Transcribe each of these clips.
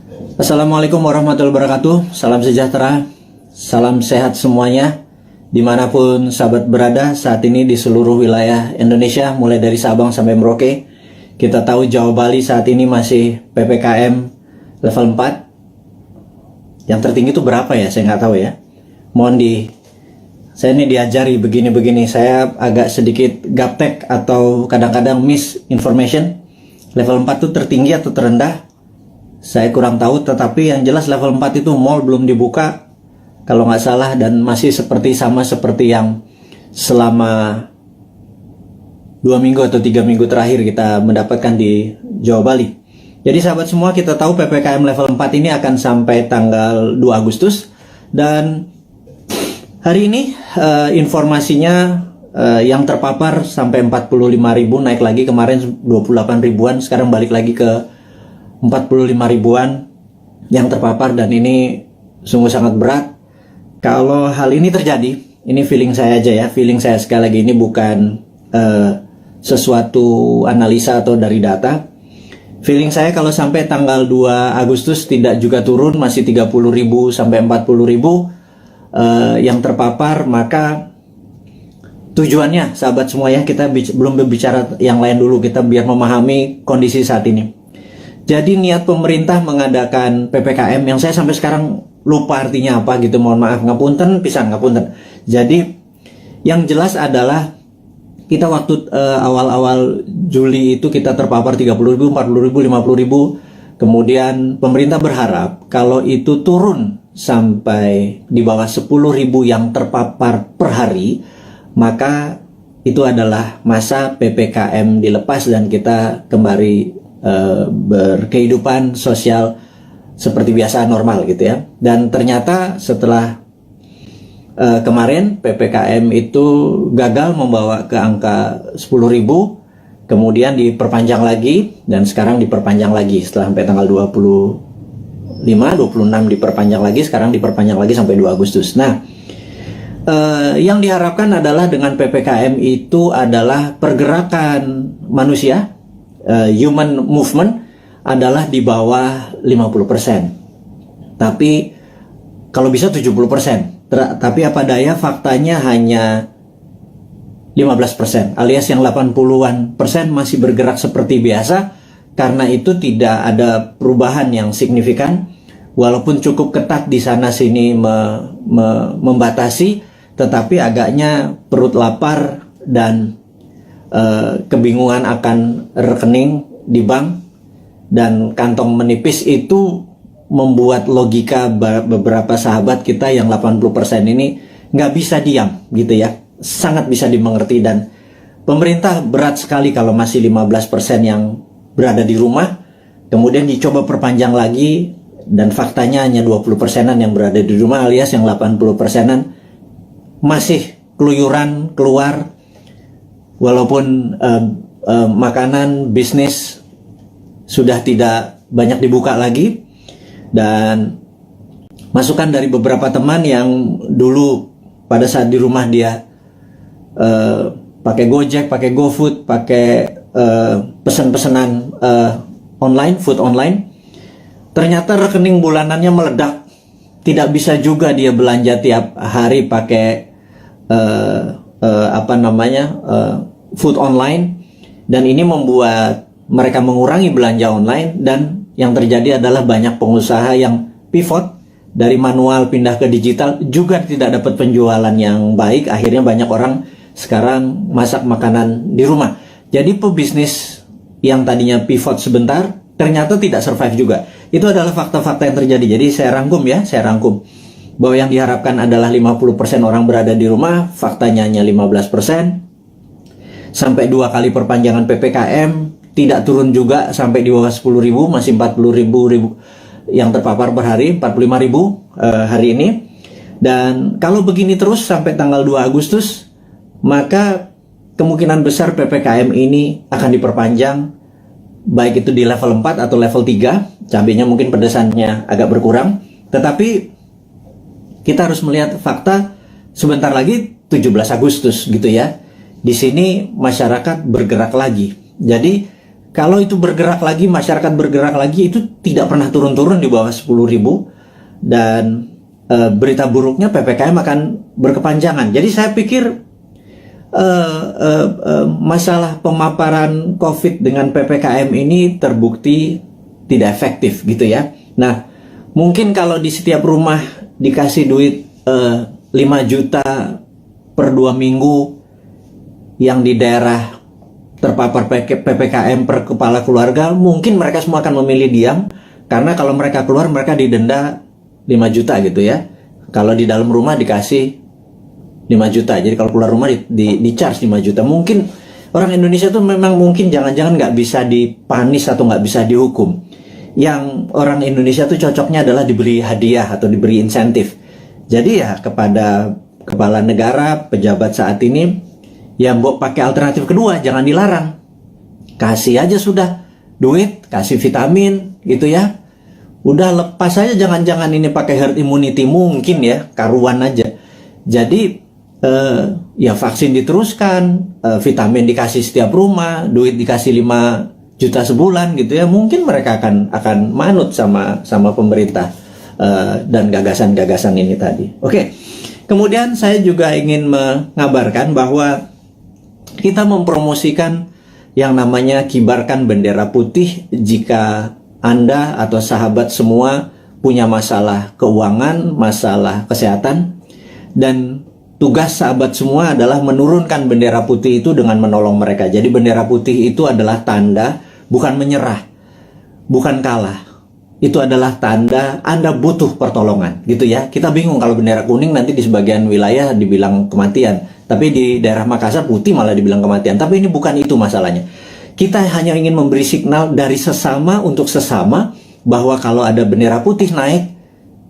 Assalamualaikum warahmatullahi wabarakatuh. Salam sejahtera, salam sehat semuanya. Dimanapun sahabat berada saat ini di seluruh wilayah Indonesia, mulai dari Sabang sampai Merauke. Kita tahu Jawa Bali saat ini masih PPKM level 4. Yang tertinggi itu berapa ya? Saya nggak tahu ya. Saya ini diajari begini-begini. Saya agak sedikit gaptek atau kadang-kadang misinformation. Level 4 itu tertinggi atau terendah? Saya kurang tahu, tetapi yang jelas level 4 itu mall belum dibuka kalau nggak salah, dan masih sama seperti yang selama 2 minggu atau 3 minggu terakhir kita mendapatkan di Jawa Bali. Jadi sahabat semua, kita tahu PPKM level 4 ini akan sampai tanggal 2 Agustus, dan hari ini informasinya yang terpapar sampai 45.000, naik lagi kemarin 28 ribuan, sekarang balik lagi ke 45 ribuan yang terpapar, dan ini sungguh sangat berat. Kalau hal ini terjadi, ini feeling saya aja ya, feeling saya sekali lagi, ini bukan sesuatu analisa atau dari data. Feeling saya kalau sampai tanggal 2 Agustus tidak juga turun, masih 30.000 sampai 40.000 yang terpapar, maka tujuannya sahabat semua ya, kita belum berbicara yang lain dulu, kita biar memahami kondisi saat ini. Jadi niat pemerintah mengadakan PPKM yang saya sampai sekarang lupa artinya apa gitu, mohon maaf, ngapunten pisan, ngapunten. Jadi yang jelas adalah kita waktu awal-awal Juli itu kita terpapar 30.000, 40.000, 50.000. Kemudian pemerintah berharap kalau itu turun sampai di bawah 10.000 yang terpapar per hari, maka itu adalah masa PPKM dilepas dan kita kembali berkehidupan sosial seperti biasa, normal gitu ya. Dan ternyata setelah kemarin PPKM itu gagal membawa ke angka 10.000, kemudian diperpanjang lagi, dan sekarang diperpanjang lagi setelah sampai tanggal 25, 26 diperpanjang lagi, sekarang diperpanjang lagi sampai 2 Agustus. Nah, yang diharapkan adalah dengan PPKM itu adalah pergerakan manusia, human movement adalah di bawah 50%. Tapi kalau bisa 70%. Tapi apa daya, faktanya hanya 15%, alias yang 80-an persen masih bergerak seperti biasa. Karena itu tidak ada perubahan yang signifikan, walaupun cukup ketat di sana sini membatasi, tetapi agaknya perut lapar dan kebingungan akan rekening di bank dan kantong menipis itu membuat logika beberapa sahabat kita yang 80% ini nggak bisa diam gitu ya, sangat bisa dimengerti. Dan pemerintah berat sekali kalau masih 15% yang berada di rumah, kemudian dicoba perpanjang lagi, dan faktanya hanya 20%-an yang berada di rumah, alias yang 80%-an masih keluyuran keluar. Walaupun makanan, bisnis sudah tidak banyak dibuka lagi, dan masukan dari beberapa teman yang dulu pada saat di rumah dia pakai Gojek, pakai GoFood, pakai pesan-pesanan online, food online, ternyata rekening bulanannya meledak. Tidak bisa juga dia belanja tiap hari pakai food online, dan ini membuat mereka mengurangi belanja online. Dan yang terjadi adalah banyak pengusaha yang pivot dari manual pindah ke digital, juga tidak dapat penjualan yang baik. Akhirnya banyak orang sekarang masak makanan di rumah. Jadi pebisnis yang tadinya pivot sebentar ternyata tidak survive juga. Itu adalah fakta-fakta yang terjadi. Jadi saya rangkum bahwa yang diharapkan adalah 50% orang berada di rumah, faktanya hanya 15%. Sampai 2 kali perpanjangan PPKM, tidak turun juga sampai di bawah 10.000, masih 40.000 yang terpapar per hari, 45.000 hari ini. Dan kalau begini terus sampai tanggal 2 Agustus, maka kemungkinan besar PPKM ini akan diperpanjang, baik itu di level 4 atau level 3. Cabenya mungkin pedesannya agak berkurang, tetapi kita harus melihat fakta. Sebentar lagi 17 Agustus gitu ya. Di sini masyarakat bergerak lagi. Jadi kalau itu bergerak lagi, masyarakat bergerak lagi, itu tidak pernah turun-turun di bawah 10.000, dan berita buruknya PPKM akan berkepanjangan. Jadi saya pikir masalah pemaparan COVID dengan PPKM ini terbukti tidak efektif gitu ya. Nah, mungkin kalau di setiap rumah dikasih duit 5 juta per 2 minggu, yang di daerah terpapar PPKM per kepala keluarga, mungkin mereka semua akan memilih diam, karena kalau mereka keluar mereka didenda 5 juta gitu ya. Kalau di dalam rumah dikasih 5 juta, jadi kalau keluar rumah di charge 5 juta. Mungkin orang Indonesia tuh memang mungkin jangan-jangan nggak bisa dipanis atau nggak bisa dihukum. Yang orang Indonesia tuh cocoknya adalah diberi hadiah atau diberi insentif. Jadi ya kepada kepala negara, pejabat saat ini, ya mbok pakai alternatif kedua, jangan dilarang. Kasih aja sudah duit, kasih vitamin gitu ya. Udah lepas aja, jangan-jangan ini pakai herd immunity, mungkin ya, karuan aja. Jadi ya vaksin diteruskan, vitamin dikasih setiap rumah, duit dikasih 5 juta sebulan gitu ya. Mungkin mereka akan manut sama pemerintah dan gagasan-gagasan ini tadi. Oke. Kemudian saya juga ingin mengabarkan bahwa kita mempromosikan yang namanya kibarkan bendera putih jika Anda atau sahabat semua punya masalah keuangan, masalah kesehatan, dan tugas sahabat semua adalah menurunkan bendera putih itu dengan menolong mereka. Jadi bendera putih itu adalah tanda bukan menyerah, bukan kalah. Itu adalah tanda Anda butuh pertolongan gitu ya. Kita bingung kalau bendera kuning nanti di sebagian wilayah dibilang kematian, tapi di daerah Makassar putih malah dibilang kematian. Tapi ini bukan itu masalahnya. Kita hanya ingin memberi signal dari sesama untuk sesama bahwa kalau ada bendera putih naik,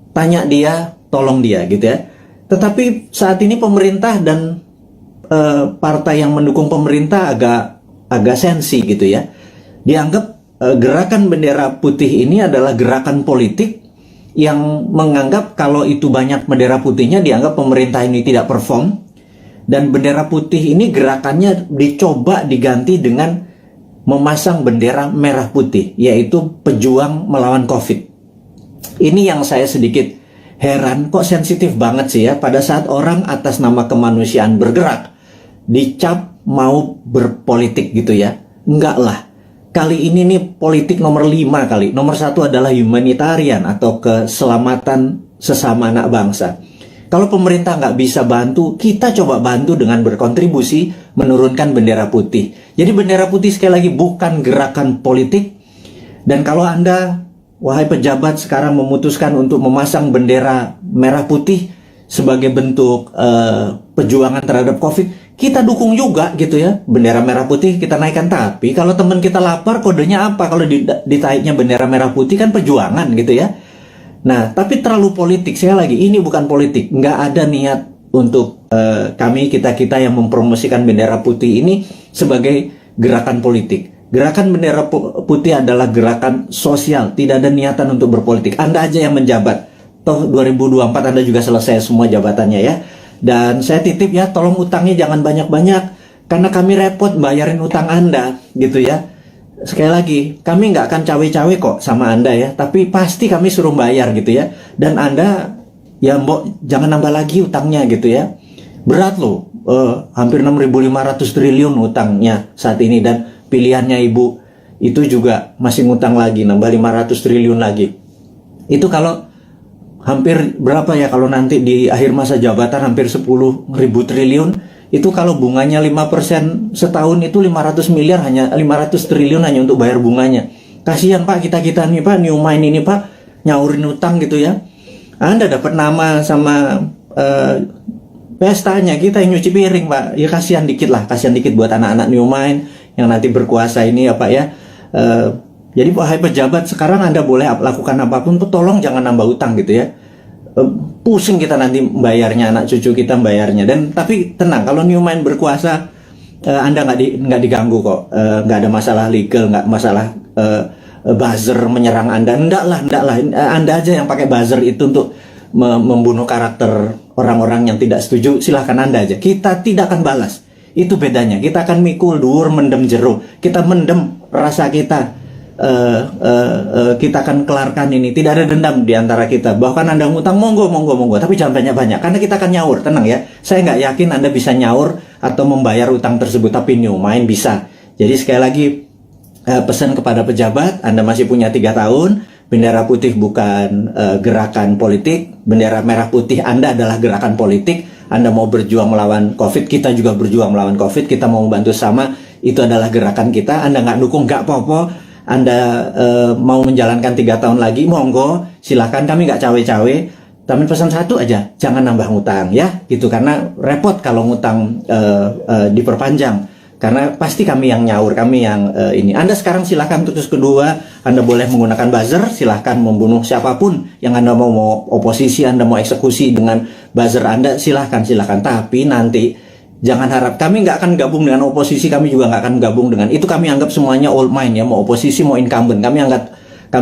tanya dia, tolong dia gitu ya. Tetapi saat ini pemerintah dan partai yang mendukung pemerintah agak sensi gitu ya. Dianggap gerakan bendera putih ini adalah gerakan politik yang menganggap kalau itu banyak bendera putihnya dianggap pemerintah ini tidak perform, dan bendera putih ini gerakannya dicoba diganti dengan memasang bendera merah putih, yaitu pejuang melawan COVID. Ini yang saya sedikit heran, kok sensitif banget sih ya pada saat orang atas nama kemanusiaan bergerak dicap mau berpolitik gitu ya. Enggak lah. Kali ini nih politik nomor 5 kali. Nomor 1 adalah humanitarian atau keselamatan sesama anak bangsa. Kalau pemerintah nggak bisa bantu, kita coba bantu dengan berkontribusi menurunkan bendera putih. Jadi bendera putih sekali lagi bukan gerakan politik. Dan kalau Anda, wahai pejabat, sekarang memutuskan untuk memasang bendera merah putih sebagai bentuk perjuangan terhadap COVID, kita dukung juga gitu ya. Bendera merah putih kita naikkan. Tapi kalau teman kita lapar, kodenya apa? Kalau ditaiknya bendera merah putih kan perjuangan gitu ya. Nah, tapi terlalu politik. Saya lagi, ini bukan politik. Nggak ada niat untuk kita yang mempromosikan bendera putih ini sebagai gerakan politik. Gerakan bendera putih adalah gerakan sosial. Tidak ada niatan untuk berpolitik. Anda aja yang menjabat. Toh 2024 Anda juga selesai semua jabatannya ya. Dan saya titip ya, tolong utangnya jangan banyak-banyak, karena kami repot bayarin utang Anda gitu ya. Sekali lagi, kami nggak akan cawe-cawe kok sama Anda ya, tapi pasti kami suruh bayar gitu ya. Dan Anda ya mbok jangan nambah lagi utangnya gitu ya. Berat loh, hampir 6.500 triliun utangnya saat ini, dan pilihannya Ibu itu juga masih ngutang lagi, nambah 500 triliun lagi. Itu kalau hampir berapa ya kalau nanti di akhir masa jabatan, hampir 10.000 triliun. Itu kalau bunganya 5% setahun itu 500 miliar, hanya 500 triliun hanya untuk bayar bunganya. Kasihan Pak, kita nih Pak, New Mind ini Pak, nyaurin utang gitu ya. Anda dapat nama sama pestanya, kita yang nyuci piring Pak. Ya kasihan dikit lah, kasihan dikit buat anak-anak New Mind yang nanti berkuasa ini ya Pak ya. Jadi wahai pejabat, sekarang Anda boleh lakukan apapun, tolong jangan nambah utang gitu ya. Pusing kita nanti bayarnya, anak cucu kita bayarnya. Dan tapi tenang, kalau New Mind berkuasa, Anda nggak diganggu kok, nggak ada masalah legal, nggak masalah buzzer menyerang Anda. Enggak lah. Anda aja yang pakai buzzer itu untuk membunuh karakter orang-orang yang tidak setuju. Silahkan Anda aja. Kita tidak akan balas. Itu bedanya. Kita akan mikul dhuwur mendem jero. Kita mendem rasa kita. Kita akan kelarkan ini. Tidak ada dendam di antara kita. Bahkan Anda ngutang, monggo. Tapi jangan banyak-banyak. Karena kita akan nyaur. Tenang ya. Saya nggak yakin Anda bisa nyaur atau membayar utang tersebut. Tapi New Mind bisa. Jadi sekali lagi, pesan kepada pejabat, Anda masih punya 3 tahun. Bendera putih bukan gerakan politik. Bendera merah putih Anda adalah gerakan politik. Anda mau berjuang melawan COVID, kita juga berjuang melawan COVID. Kita mau membantu sama, itu adalah gerakan kita. Anda nggak dukung, nggak apa-apa. Anda mau menjalankan 3 tahun lagi, monggo, silahkan. Kami nggak cawe-cawe. Tapi pesan satu aja, jangan nambah ngutang ya, gitu. Karena repot kalau ngutang diperpanjang. Karena pasti kami yang nyaur, kami yang ini. Anda sekarang silahkan terus kedua, Anda boleh menggunakan buzzer, silahkan membunuh siapapun yang Anda mau oposisi, Anda mau eksekusi dengan buzzer Anda, silahkan. Tapi nanti jangan harap, kami nggak akan gabung dengan oposisi, kami juga nggak akan gabung dengan itu. Kami anggap semuanya old mind ya, mau oposisi mau incumbent, kami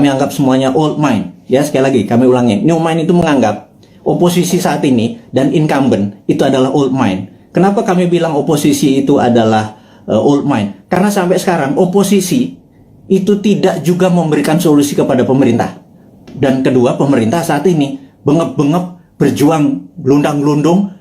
anggap semuanya old mind ya. Sekali lagi kami ulangi, New Mind itu menganggap oposisi saat ini dan incumbent itu adalah old mind. Kenapa kami bilang oposisi itu adalah old mind? Karena sampai sekarang oposisi itu tidak juga memberikan solusi kepada pemerintah. Dan kedua, pemerintah saat ini bengep-bengep berjuang gelundang-gelundung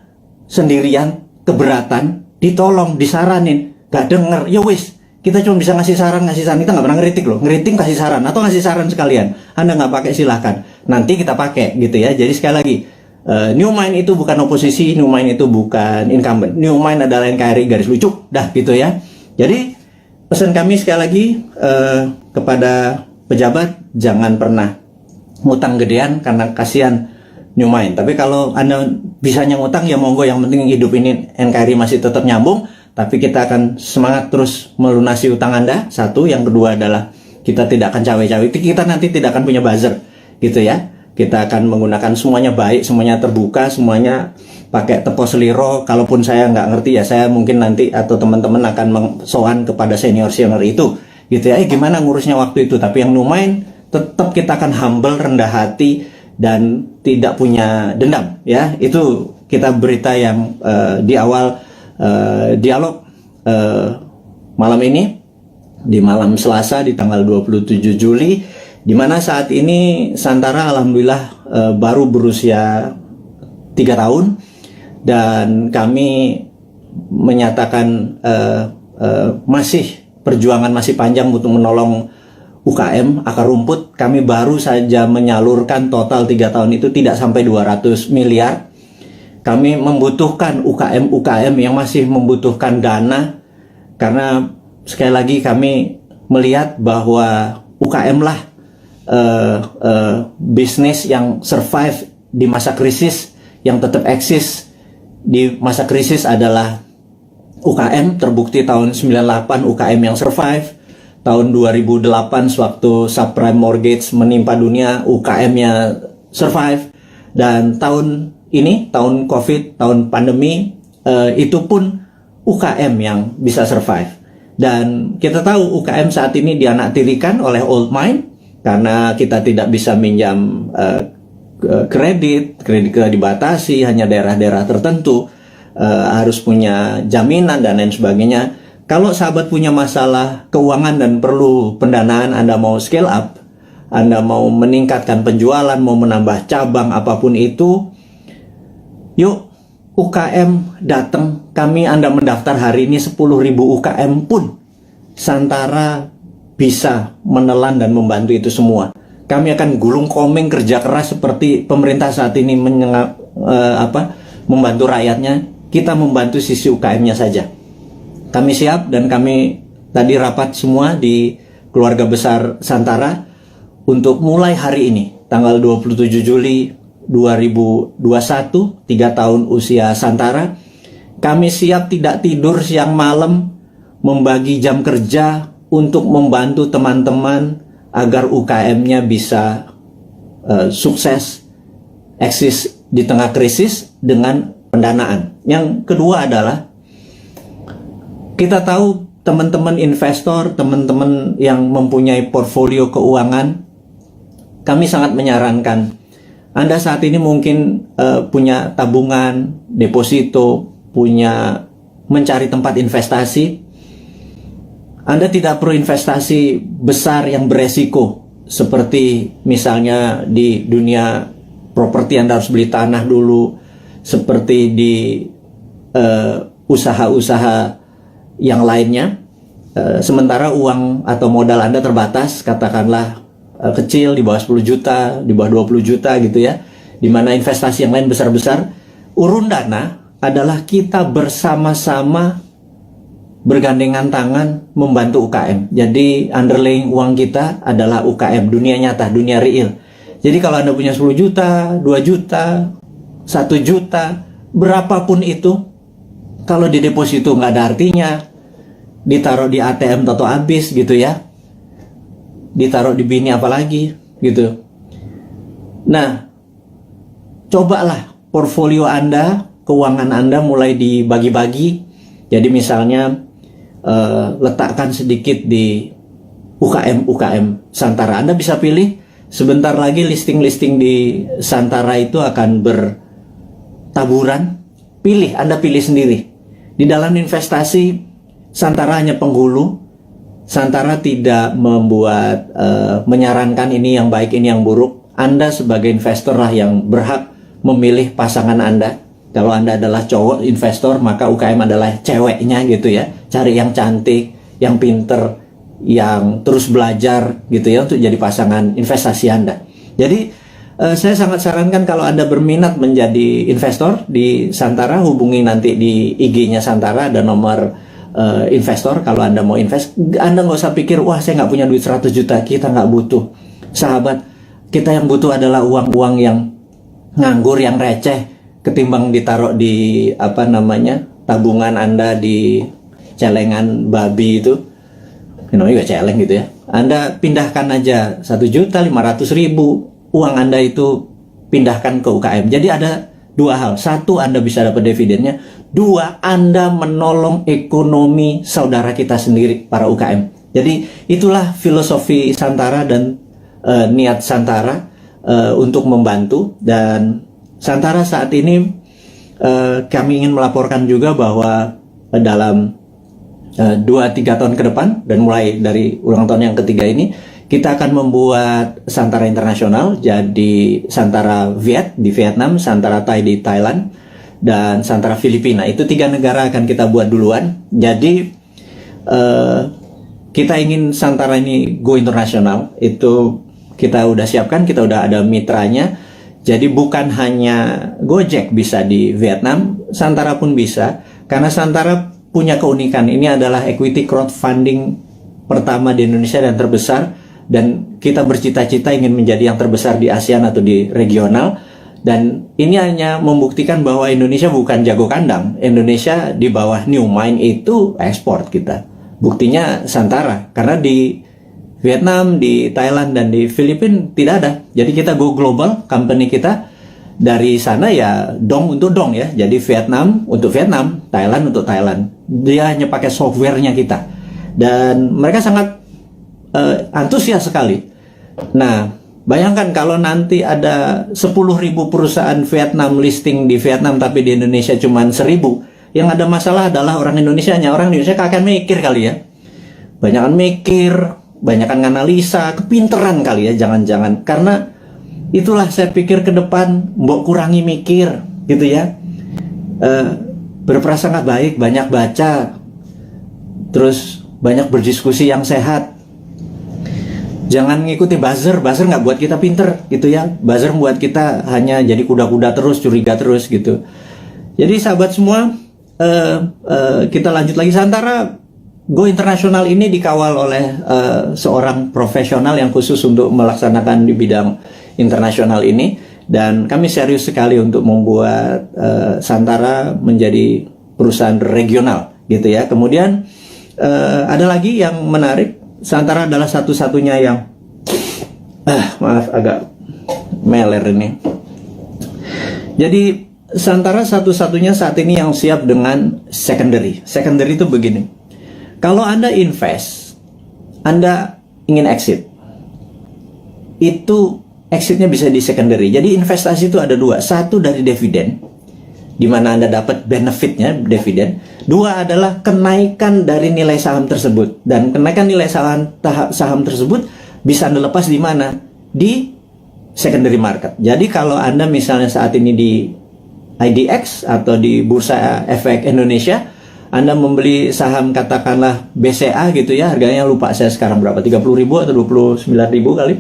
sendirian, keberatan, ditolong, disaranin, gak denger, ya wis, kita cuma bisa ngasih saran, kita nggak pernah ngeritik loh, ngeritik kasih saran, atau ngasih saran sekalian, Anda nggak pakai silahkan, nanti kita pakai gitu ya. Jadi sekali lagi, New Mind itu bukan oposisi, New Mind itu bukan incumbent. New Mind adalah NKRI garis lucu, dah gitu ya. Jadi pesan kami sekali lagi kepada pejabat, jangan pernah ngutang gedean karena kasihan New Mind. Tapi kalau Anda bisanya ngutang ya monggo, yang penting hidup ini NKRI masih tetap nyambung. Tapi kita akan semangat terus melunasi utang Anda. Satu, yang kedua adalah kita tidak akan cawe-cawe. Kita nanti tidak akan punya buzzer gitu ya. Kita akan menggunakan semuanya baik, semuanya terbuka, semuanya pakai tepos seliro. Kalaupun saya nggak ngerti ya, saya mungkin nanti atau teman-teman akan sowan kepada senior-senior itu, gitu ya. Gimana ngurusnya waktu itu? Tapi yang New Mind tetap kita akan humble, rendah hati, dan tidak punya dendam. Ya, itu kita berita yang di awal dialog malam ini, di malam Selasa di tanggal 27 Juli. Di mana saat ini Santara alhamdulillah baru berusia 3 tahun, dan kami menyatakan perjuangan masih panjang untuk menolong UKM akar rumput. Kami baru saja menyalurkan total 3 tahun itu tidak sampai 200 miliar. Kami membutuhkan UKM yang masih membutuhkan dana, karena sekali lagi kami melihat bahwa UKM lah bisnis yang survive di masa krisis, yang tetap eksis di masa krisis adalah UKM. Terbukti tahun 98 UKM yang survive, tahun 2008 sewaktu subprime mortgage menimpa dunia, UKM-nya survive, dan tahun ini, tahun COVID, tahun pandemi, itu pun UKM yang bisa survive. Dan kita tahu UKM saat ini dianaktirikan oleh old mind, karena kita tidak bisa minjam kredit kita dibatasi, hanya daerah-daerah tertentu, harus punya jaminan dan lain sebagainya. Kalau sahabat punya masalah keuangan dan perlu pendanaan, Anda mau scale up, Anda mau meningkatkan penjualan, mau menambah cabang, apapun itu, yuk UKM datang. Kami, Anda mendaftar hari ini 10.000 UKM pun Santara bisa menelan dan membantu itu semua. Kami akan gulung komeng kerja keras seperti pemerintah saat ini membantu rakyatnya. Kita membantu sisi UKM-nya saja. Kami siap, dan kami tadi rapat semua di keluarga besar Santara untuk mulai hari ini, tanggal 27 Juli 2021, 3 tahun usia Santara. Kami siap tidak tidur siang malam, membagi jam kerja untuk membantu teman-teman agar UKM-nya bisa sukses, eksis di tengah krisis dengan pendanaan. Yang kedua adalah, kita tahu teman-teman investor, teman-teman yang mempunyai portfolio keuangan, kami sangat menyarankan, Anda saat ini mungkin punya tabungan, deposito, punya mencari tempat investasi, Anda tidak perlu investasi besar yang beresiko, seperti misalnya di dunia properti Anda harus beli tanah dulu, seperti di usaha-usaha yang lainnya. Sementara uang atau modal Anda terbatas, katakanlah kecil, di bawah 10 juta, di bawah 20 juta gitu ya, dimana investasi yang lain besar-besar. Urun dana adalah kita bersama-sama bergandengan tangan membantu UKM. Jadi underlying uang kita adalah UKM, dunia nyata, dunia real. Jadi kalau Anda punya 10 juta, 2 juta, 1 juta, berapapun itu, kalau di deposito nggak ada artinya, ditaruh di ATM atau habis gitu ya, ditaruh di bini apalagi gitu. Nah, cobalah portfolio Anda, keuangan Anda mulai dibagi-bagi. Jadi misalnya letakkan sedikit di UKM Santara. Anda bisa pilih, sebentar lagi listing-listing di Santara itu akan bertaburan. Anda pilih sendiri. Di dalam investasi, Santara hanya penghulu. Santara tidak membuat menyarankan ini yang baik, ini yang buruk. Anda sebagai investor lah yang berhak memilih pasangan Anda. Kalau Anda adalah cowok investor, maka UKM adalah ceweknya gitu ya. Cari yang cantik, yang pinter, yang terus belajar gitu ya, untuk jadi pasangan investasi Anda. Jadi saya sangat sarankan kalau Anda berminat menjadi investor di Santara, hubungi nanti di IG-nya Santara, ada nomor investor. Kalau Anda mau invest, Anda nggak usah pikir, wah saya nggak punya duit 100 juta, kita nggak butuh. Sahabat, kita yang butuh adalah uang-uang yang nganggur, yang receh, ketimbang ditaruh di tabungan Anda di celengan babi itu, namanya juga celeng gitu ya. Anda pindahkan aja 1.500.000 uang Anda itu, pindahkan ke UKM. Jadi ada dua hal. Satu, Anda bisa dapat dividennya. Dua, Anda menolong ekonomi saudara kita sendiri, para UKM. Jadi itulah filosofi Santara dan niat Santara untuk membantu. Dan Santara saat ini kami ingin melaporkan juga bahwa dalam 2-3 tahun ke depan, dan mulai dari ulang tahun yang ketiga ini, kita akan membuat Santara Internasional. Jadi Santara Viet di Vietnam, Santara Thai di Thailand, dan Santara Filipina. Itu 3 negara akan kita buat duluan. Jadi kita ingin Santara ini go internasional. Itu kita udah siapkan, kita udah ada mitranya. Jadi bukan hanya Gojek bisa di Vietnam, Santara pun bisa. Karena Santara punya keunikan, ini adalah equity crowdfunding pertama di Indonesia dan terbesar. Dan kita bercita-cita ingin menjadi yang terbesar di ASEAN atau di regional. Dan ini hanya membuktikan bahwa Indonesia bukan jago kandang. Indonesia di bawah New Mind itu ekspor kita. Buktinya Santara, karena di Vietnam, di Thailand, dan di Filipina tidak ada. Jadi kita go global, company kita dari sana ya dong untuk dong ya. Jadi Vietnam untuk Vietnam, Thailand untuk Thailand. Dia hanya pakai softwarenya kita. Dan mereka sangat antusias sekali. Nah, bayangkan kalau nanti ada 10.000 perusahaan Vietnam listing di Vietnam, tapi di Indonesia cuma 1.000. Yang ada masalah adalah orang Indonesianya. Orang Indonesia akan mikir kali ya. Banyakan mikir, banyakan analisa, kepinteran kali ya, jangan-jangan. Karena itulah saya pikir ke depan, mbok kurangi mikir gitu ya. Berprasangka baik, banyak baca, terus banyak berdiskusi yang sehat. Jangan ngikuti buzzer nggak buat kita pinter gitu ya. Buzzer membuat kita hanya jadi kuda-kuda terus, curiga terus gitu. Jadi sahabat semua, kita lanjut lagi. Santara Go Internasional ini dikawal oleh seorang profesional yang khusus untuk melaksanakan di bidang internasional ini. Dan kami serius sekali untuk membuat Santara menjadi perusahaan regional gitu ya. Kemudian ada lagi yang menarik. Santara adalah satu-satunya yang maaf agak meler ini. Jadi Santara satu-satunya saat ini yang siap dengan secondary. Secondary itu begini. Kalau Anda invest, Anda ingin exit, itu exitnya bisa di secondary. Jadi investasi itu ada dua. Satu dari dividen, di mana Anda dapat benefitnya, dividen. Dua adalah kenaikan dari nilai saham tersebut. Dan kenaikan nilai saham tersebut bisa Anda lepas di mana? Di secondary market. Jadi kalau Anda misalnya saat ini di IDX atau di Bursa Efek Indonesia, Anda membeli saham katakanlah BCA gitu ya, harganya lupa saya sekarang berapa, 30.000 atau 29.000 kali.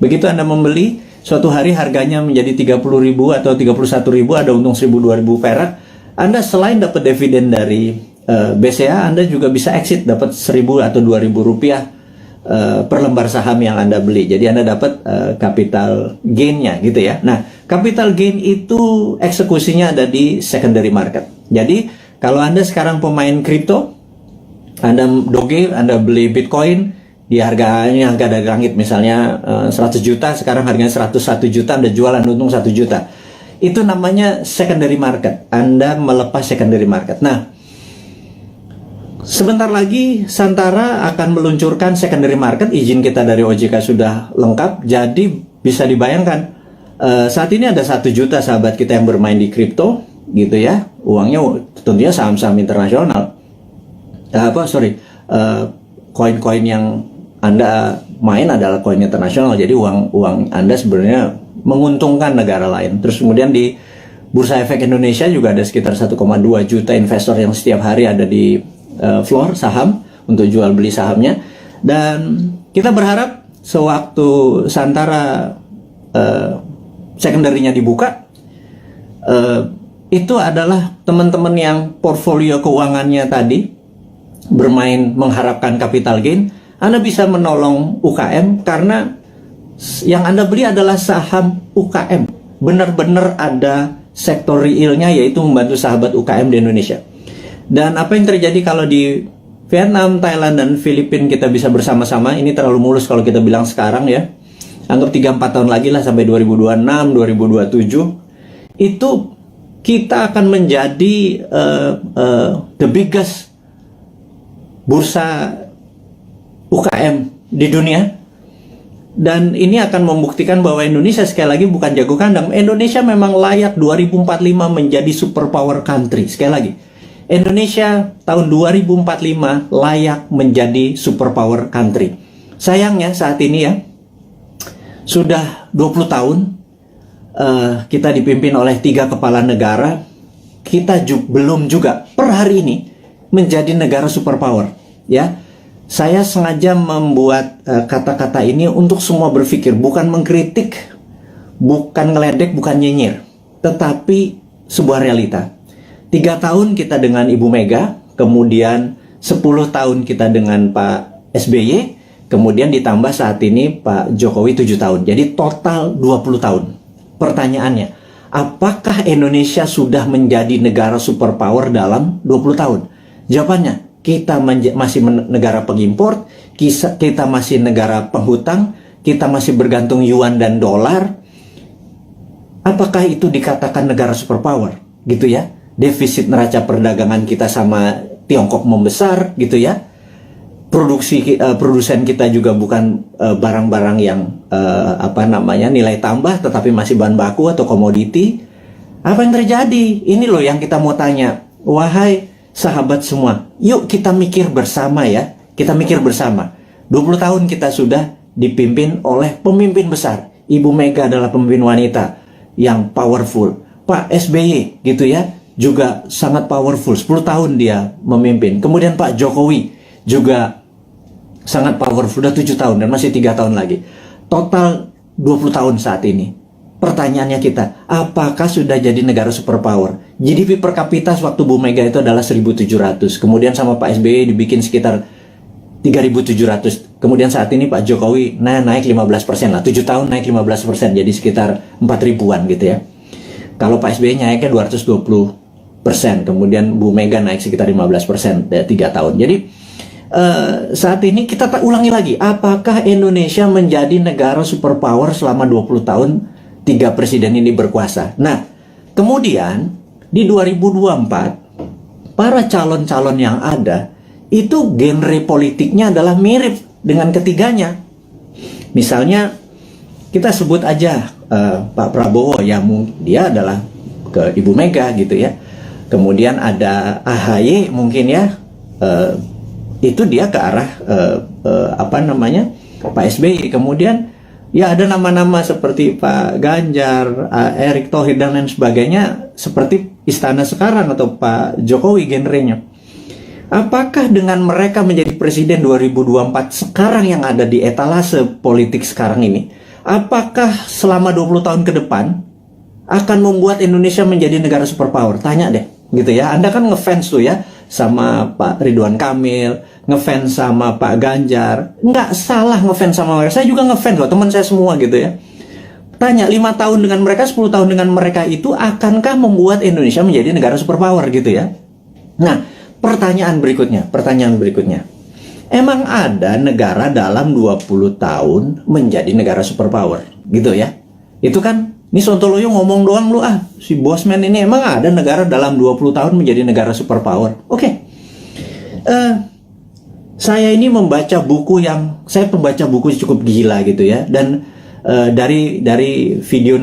Begitu Anda membeli, suatu hari harganya menjadi 30.000 atau 31.000, ada untung 1.000-2.000 perak. Anda selain dapat dividen dari BCA, Anda juga bisa exit, dapat 1.000 atau 2.000 rupiah per lembar saham yang Anda beli. Jadi Anda dapat capital gain-nya gitu ya. Nah, capital gain itu eksekusinya ada di secondary market. Jadi kalau Anda sekarang pemain kripto, Anda doge, Anda beli Bitcoin di harganya harga dari langit, misalnya 100 juta, sekarang harganya 101 juta, Anda jualan untung 1 juta. Itu namanya secondary market. Anda melepas secondary market. Nah, sebentar lagi Santara akan meluncurkan secondary market. Izin kita dari OJK sudah lengkap. Jadi bisa dibayangkan, saat ini ada 1 juta sahabat kita yang bermain di kripto gitu ya, uangnya tentunya saham-saham internasional, koin-koin yang Anda main adalah koin internasional, jadi uang Anda sebenarnya menguntungkan negara lain. Terus kemudian di Bursa Efek Indonesia juga ada sekitar 1,2 juta investor yang setiap hari ada di floor saham untuk jual beli sahamnya. Dan kita berharap sewaktu Santara secondary-nya dibuka, itu adalah teman-teman yang portfolio keuangannya tadi bermain mengharapkan capital gain, Anda bisa menolong UKM karena yang Anda beli adalah saham UKM. Benar-benar ada sektor realnya, yaitu membantu sahabat UKM di Indonesia. Dan apa yang terjadi kalau di Vietnam, Thailand, dan Filipina kita bisa bersama-sama, ini terlalu mulus kalau kita bilang sekarang ya, anggap 3-4 tahun lagi lah sampai 2026, 2027, itu kita akan menjadi the biggest bursa UKM di dunia. Dan ini akan membuktikan bahwa Indonesia sekali lagi bukan jago kandang. Indonesia memang layak 2045 menjadi superpower country. Sekali lagi, Indonesia tahun 2045 layak menjadi superpower country. Sayangnya saat ini ya, sudah 20 tahun kita dipimpin oleh 3 kepala negara, kita belum juga per hari ini menjadi negara superpower. Ya, saya sengaja membuat kata-kata ini untuk semua berpikir, bukan mengkritik, bukan ngeledek, bukan nyinyir, tetapi sebuah realita. 3 tahun kita dengan Ibu Mega, kemudian 10 tahun kita dengan Pak SBY, kemudian ditambah saat ini Pak Jokowi 7 tahun. Jadi total 20 tahun. Pertanyaannya, apakah Indonesia sudah menjadi negara superpower dalam 20 tahun? Jawabannya, kita masih negara pengimpor, kita masih negara penghutang, kita masih bergantung yuan dan dolar. Apakah itu dikatakan negara superpower? Gitu ya. Defisit neraca perdagangan kita sama Tiongkok membesar gitu ya. Produsen kita juga bukan barang-barang yang nilai tambah, tetapi masih bahan baku atau komoditi. Apa yang terjadi? Ini loh yang kita mau tanya. Wahai sahabat semua, yuk kita mikir bersama ya. Kita mikir bersama. 20 tahun kita sudah dipimpin oleh pemimpin besar. Ibu Mega adalah pemimpin wanita yang powerful. Pak SBY gitu ya, juga sangat powerful. 10 tahun dia memimpin. Kemudian Pak Jokowi juga sangat powerful, sudah 7 tahun dan masih 3 tahun lagi. Total 20 tahun saat ini. Pertanyaannya kita, apakah sudah jadi negara superpower? GDP per kapita waktu Bu Mega itu adalah 1.700. Kemudian sama Pak SBY dibikin sekitar 3.700. Kemudian saat ini Pak Jokowi naik 15% lah. 7 tahun naik 15%, jadi sekitar 4.000-an gitu ya. Kalau Pak SBY naiknya 220%. Kemudian Bu Mega naik sekitar 15% 3 tahun. Jadi saat ini kita ulangi lagi, apakah Indonesia menjadi negara superpower selama 20 tahun 3 presiden ini berkuasa? Nah, kemudian di 2024 para calon-calon yang ada itu genre politiknya adalah mirip dengan ketiganya. Misalnya kita sebut aja Pak Prabowo, ya dia adalah ke Ibu Mega gitu ya. Kemudian ada AHY mungkin ya, itu dia ke arah Pak SBY. Kemudian ya ada nama-nama seperti Pak Ganjar, Erick Thohir dan lain sebagainya, seperti istana sekarang atau Pak Jokowi genrenya. Apakah dengan mereka menjadi presiden 2024 sekarang yang ada di etalase politik sekarang ini, apakah selama 20 tahun ke depan akan membuat Indonesia menjadi negara superpower? Tanya deh, gitu ya. Anda kan ngefans tuh ya sama Pak Ridwan Kamil, ngefans sama Pak Ganjar. Nggak salah ngefans sama mereka. Saya juga ngefans loh, teman saya semua gitu ya. Tanya, 5 tahun dengan mereka, 10 tahun dengan mereka itu akankah membuat Indonesia menjadi negara superpower gitu ya? Nah, pertanyaan berikutnya. Emang ada negara dalam 20 tahun menjadi negara superpower gitu ya? Itu kan, ini Sontoloyo ngomong doang lu si Bosman ini, emang ada negara dalam 20 tahun menjadi negara superpower? Oke. Saya ini saya pembaca buku cukup gila gitu ya, dan dari video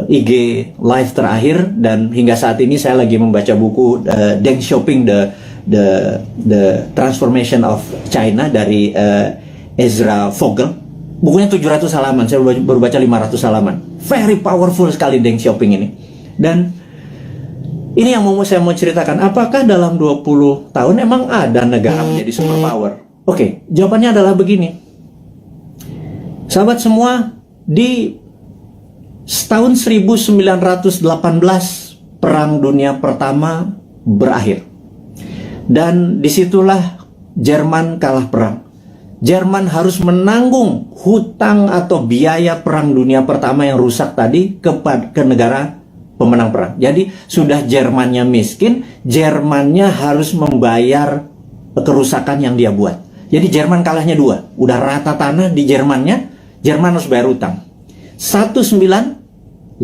IG live terakhir dan hingga saat ini saya lagi membaca buku Deng Xiaoping the Transformation of China dari Ezra Vogel. Bukunya 700 halaman, saya baru baca 500 halaman. Very powerful sekali Deng Xiaoping ini. Dan ini yang saya mau ceritakan, apakah dalam 20 tahun emang ada negara menjadi superpower? Oke, jawabannya adalah begini. Sahabat semua, di tahun 1918 Perang Dunia Pertama berakhir. Dan disitulah Jerman kalah perang. Jerman harus menanggung hutang atau biaya Perang Dunia Pertama yang rusak tadi ke negara pemenang perang. Jadi sudah Jermannya miskin, Jermannya harus membayar kerusakan yang dia buat. Jadi Jerman kalahnya 2. Udah rata tanah di Jermannya, Jerman harus bayar utang. 1918.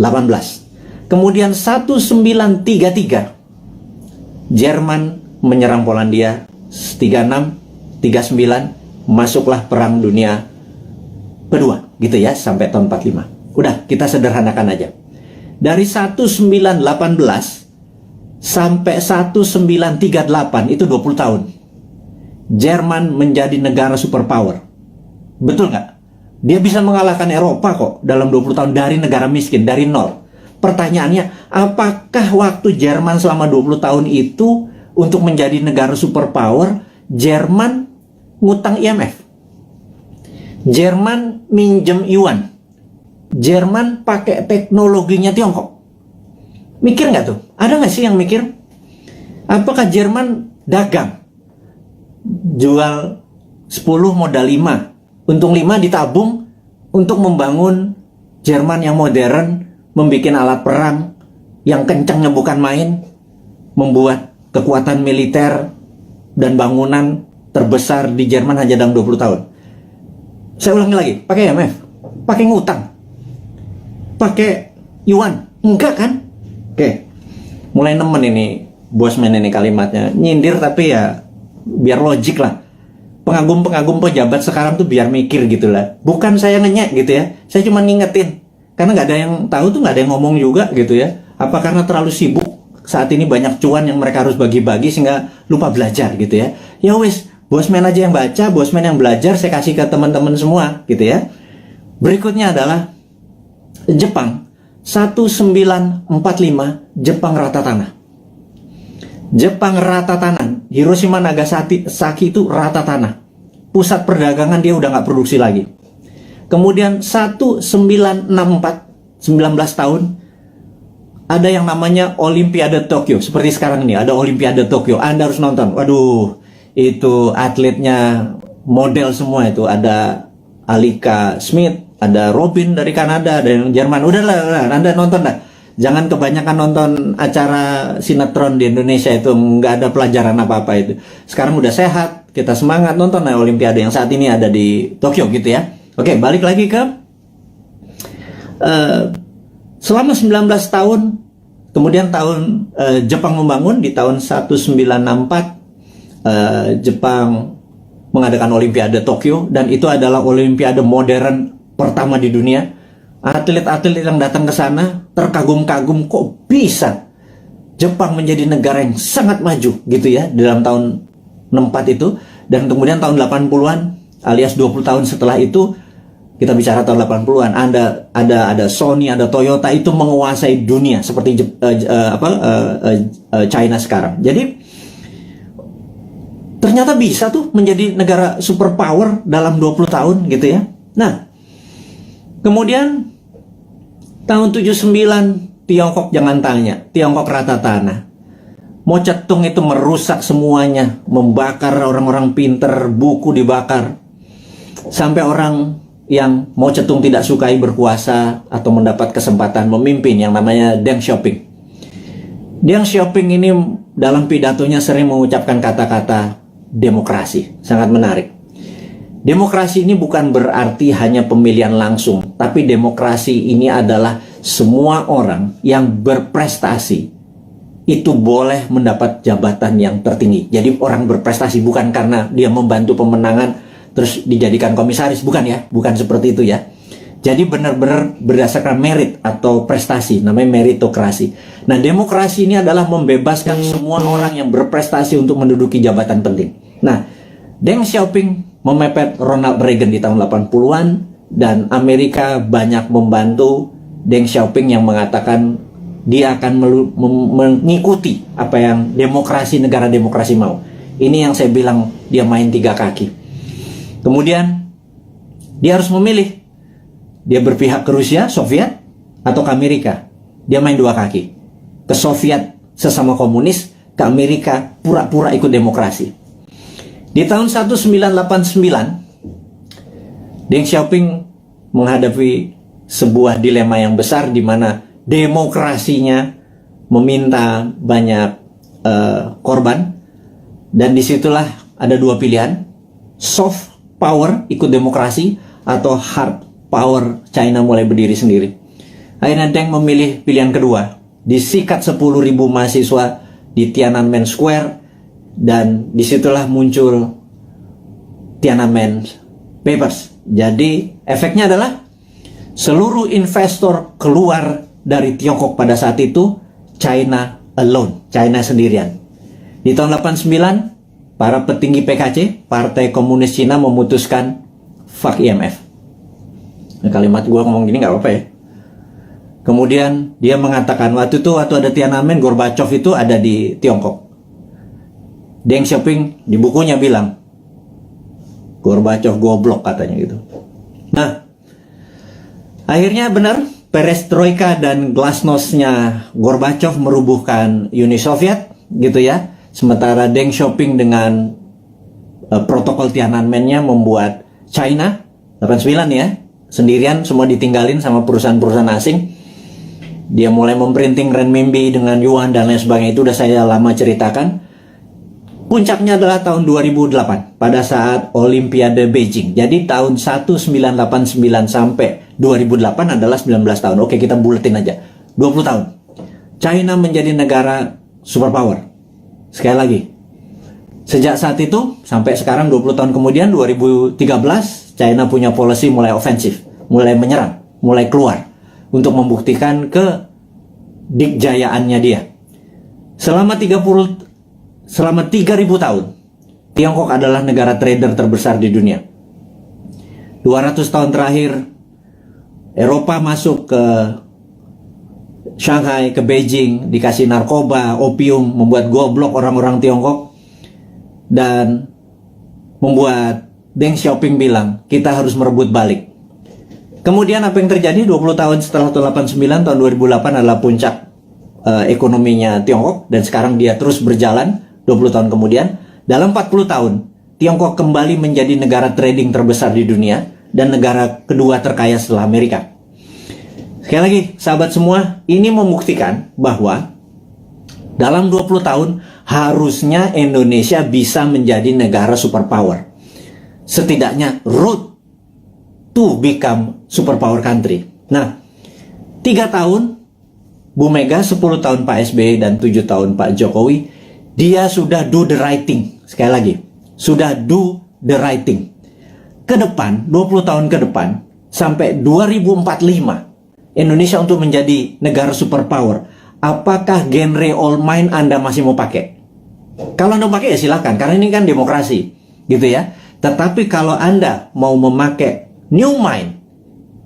Kemudian 1933 Jerman menyerang Polandia. 36, 39 masuklah Perang Dunia Kedua gitu ya, sampai tahun 45. Udah, kita sederhanakan aja. Dari 1918 sampai 1938 itu 20 tahun. Jerman menjadi negara superpower. Betul nggak? Dia bisa mengalahkan Eropa kok dalam 20 tahun dari negara miskin, dari nol. Pertanyaannya, apakah waktu Jerman selama 20 tahun itu untuk menjadi negara superpower, Jerman ngutang IMF? Jerman minjem yuan? Jerman pakai teknologinya Tiongkok? Mikir nggak tuh? Ada nggak sih yang mikir? Apakah Jerman dagang? Jual 10 modal 5. Untung 5 ditabung untuk membangun Jerman yang modern, membuat alat perang yang kencangnya bukan main, membuat kekuatan militer dan bangunan terbesar di Jerman hanya dalam 20 tahun. Saya ulangi lagi, pakai IMF, pakai ngutang, pakai yuan, enggak kan? Oke, mulai nemen ini Bosman ini kalimatnya, nyindir tapi ya biar logik lah. Pengagum-pengagum pejabat sekarang tuh biar mikir gitu lah. Bukan saya ngenyek gitu ya, saya cuma ngingetin. Karena nggak ada yang tahu tuh, nggak ada yang ngomong juga gitu ya. Apa karena terlalu sibuk saat ini banyak cuan yang mereka harus bagi-bagi sehingga lupa belajar gitu ya. Ya wis, Bosman aja yang baca, Bosman yang belajar, saya kasih ke teman-teman semua gitu ya. Berikutnya adalah Jepang. 1945 Jepang rata tanah. Jepang rata tanah. Hiroshima Nagasaki itu rata tanah. Pusat perdagangan dia udah nggak produksi lagi. Kemudian 1964, 19 tahun, ada yang namanya Olimpiade Tokyo. Seperti sekarang ini, ada Olimpiade Tokyo. Anda harus nonton. Waduh, itu atletnya model semua itu. Ada Alika Smith, ada Robin dari Kanada, ada yang Jerman. Udahlah, Anda nonton dah. Jangan kebanyakan nonton acara sinetron di Indonesia, itu nggak ada pelajaran apa-apa itu. Sekarang udah sehat, kita semangat nonton Olimpiade yang saat ini ada di Tokyo gitu ya. Oke, balik lagi ke selama 19 tahun, kemudian Jepang membangun di tahun 1964, Jepang mengadakan Olimpiade Tokyo, dan itu adalah Olimpiade modern pertama di dunia. atlet-atlet yang datang ke sana terkagum-kagum, kok bisa Jepang menjadi negara yang sangat maju gitu ya di dalam tahun 64 itu. Dan kemudian tahun 80-an alias 20 tahun setelah itu, kita bicara tahun 80-an, ada Sony, ada Toyota itu menguasai dunia seperti China sekarang. Jadi ternyata bisa tuh menjadi negara superpower dalam 20 tahun gitu ya. Nah, kemudian tahun 79 Tiongkok, jangan tanya, Tiongkok rata tanah. Mao Zedong itu merusak semuanya, membakar orang-orang pinter, buku dibakar. Sampai orang yang Mao Zedong tidak sukai berkuasa atau mendapat kesempatan memimpin yang namanya Deng Xiaoping. Deng Xiaoping ini dalam pidatonya sering mengucapkan kata-kata demokrasi. Sangat menarik. Demokrasi ini bukan berarti hanya pemilihan langsung, tapi demokrasi ini adalah semua orang yang berprestasi itu boleh mendapat jabatan yang tertinggi. Jadi orang berprestasi bukan karena dia membantu pemenangan terus dijadikan komisaris, bukan ya, bukan seperti itu ya. Jadi benar-benar berdasarkan merit atau prestasi, namanya meritokrasi. Nah, demokrasi ini adalah membebaskan semua orang yang berprestasi untuk menduduki jabatan penting. Nah, Deng Xiaoping memepet Ronald Reagan di tahun 80-an dan Amerika banyak membantu Deng Xiaoping yang mengatakan dia akan mengikuti apa yang negara demokrasi mau. Ini yang saya bilang dia main tiga kaki. Kemudian dia harus memilih. Dia berpihak ke Rusia, Soviet, atau ke Amerika. Dia main dua kaki. Ke Soviet sesama komunis, ke Amerika pura-pura ikut demokrasi. Di tahun 1989, Deng Xiaoping menghadapi sebuah dilema yang besar di mana demokrasinya meminta banyak korban, dan disitulah ada dua pilihan: soft power ikut demokrasi atau hard power China mulai berdiri sendiri. Akhirnya Deng memilih pilihan kedua. Disikat 10.000 mahasiswa di Tiananmen Square, dan disitulah muncul Tiananmen Papers. Jadi efeknya adalah seluruh investor keluar dari Tiongkok pada saat itu. China alone, China sendirian. Di tahun 89, para petinggi PKC, Partai Komunis Cina, memutuskan fuck IMF. Nah, kalimat gue ngomong gini nggak apa-apa ya. Kemudian dia mengatakan waktu ada Tiananmen, Gorbachev itu ada di Tiongkok. Deng Xiaoping di bukunya bilang Gorbachev goblok katanya gitu. Nah, akhirnya benar, perestroika dan glasnost-nya Gorbachev merubuhkan Uni Soviet gitu ya. Sementara Deng Xiaoping dengan protokol Tiananmen-nya membuat China 89 ya, sendirian, semua ditinggalin sama perusahaan-perusahaan asing. Dia mulai memprinting renminbi dengan yuan dan lain sebagainya. Itu udah saya lama ceritakan. Puncaknya adalah tahun 2008 pada saat Olimpiade Beijing. Jadi tahun 1989 sampai 2008 adalah 19 tahun. Oke, kita buletin aja. 20 tahun. China menjadi negara superpower. Sekali lagi, sejak saat itu sampai sekarang 20 tahun kemudian 2013, China punya policy mulai ofensif, mulai menyerang, mulai keluar untuk membuktikan kedikjayaannya dia. Selama 3.000 tahun, Tiongkok adalah negara trader terbesar di dunia. 200 tahun terakhir, Eropa masuk ke Shanghai, ke Beijing, dikasih narkoba, opium, membuat goblok orang-orang Tiongkok, dan membuat Deng Xiaoping bilang, kita harus merebut balik. Kemudian apa yang terjadi 20 tahun setelah tahun 89, tahun 2008 adalah puncak ekonominya Tiongkok, dan sekarang dia terus berjalan. 20 tahun kemudian, dalam 40 tahun, Tiongkok kembali menjadi negara trading terbesar di dunia dan negara kedua terkaya setelah Amerika. Sekali lagi, sahabat semua, ini membuktikan bahwa dalam 20 tahun harusnya Indonesia bisa menjadi negara superpower. Setidaknya route to become superpower country. Nah, 3 tahun Bu Mega, 10 tahun Pak SBY, dan 7 tahun Pak Jokowi, dia sudah do the right thing. Sekali lagi, sudah do the right thing. Ke depan, 20 tahun ke depan, sampai 2045, Indonesia untuk menjadi negara superpower, apakah genre old mind Anda masih mau pakai? Kalau Anda mau pakai ya silakan, karena ini kan demokrasi, gitu ya. Tetapi kalau Anda mau memakai new mind,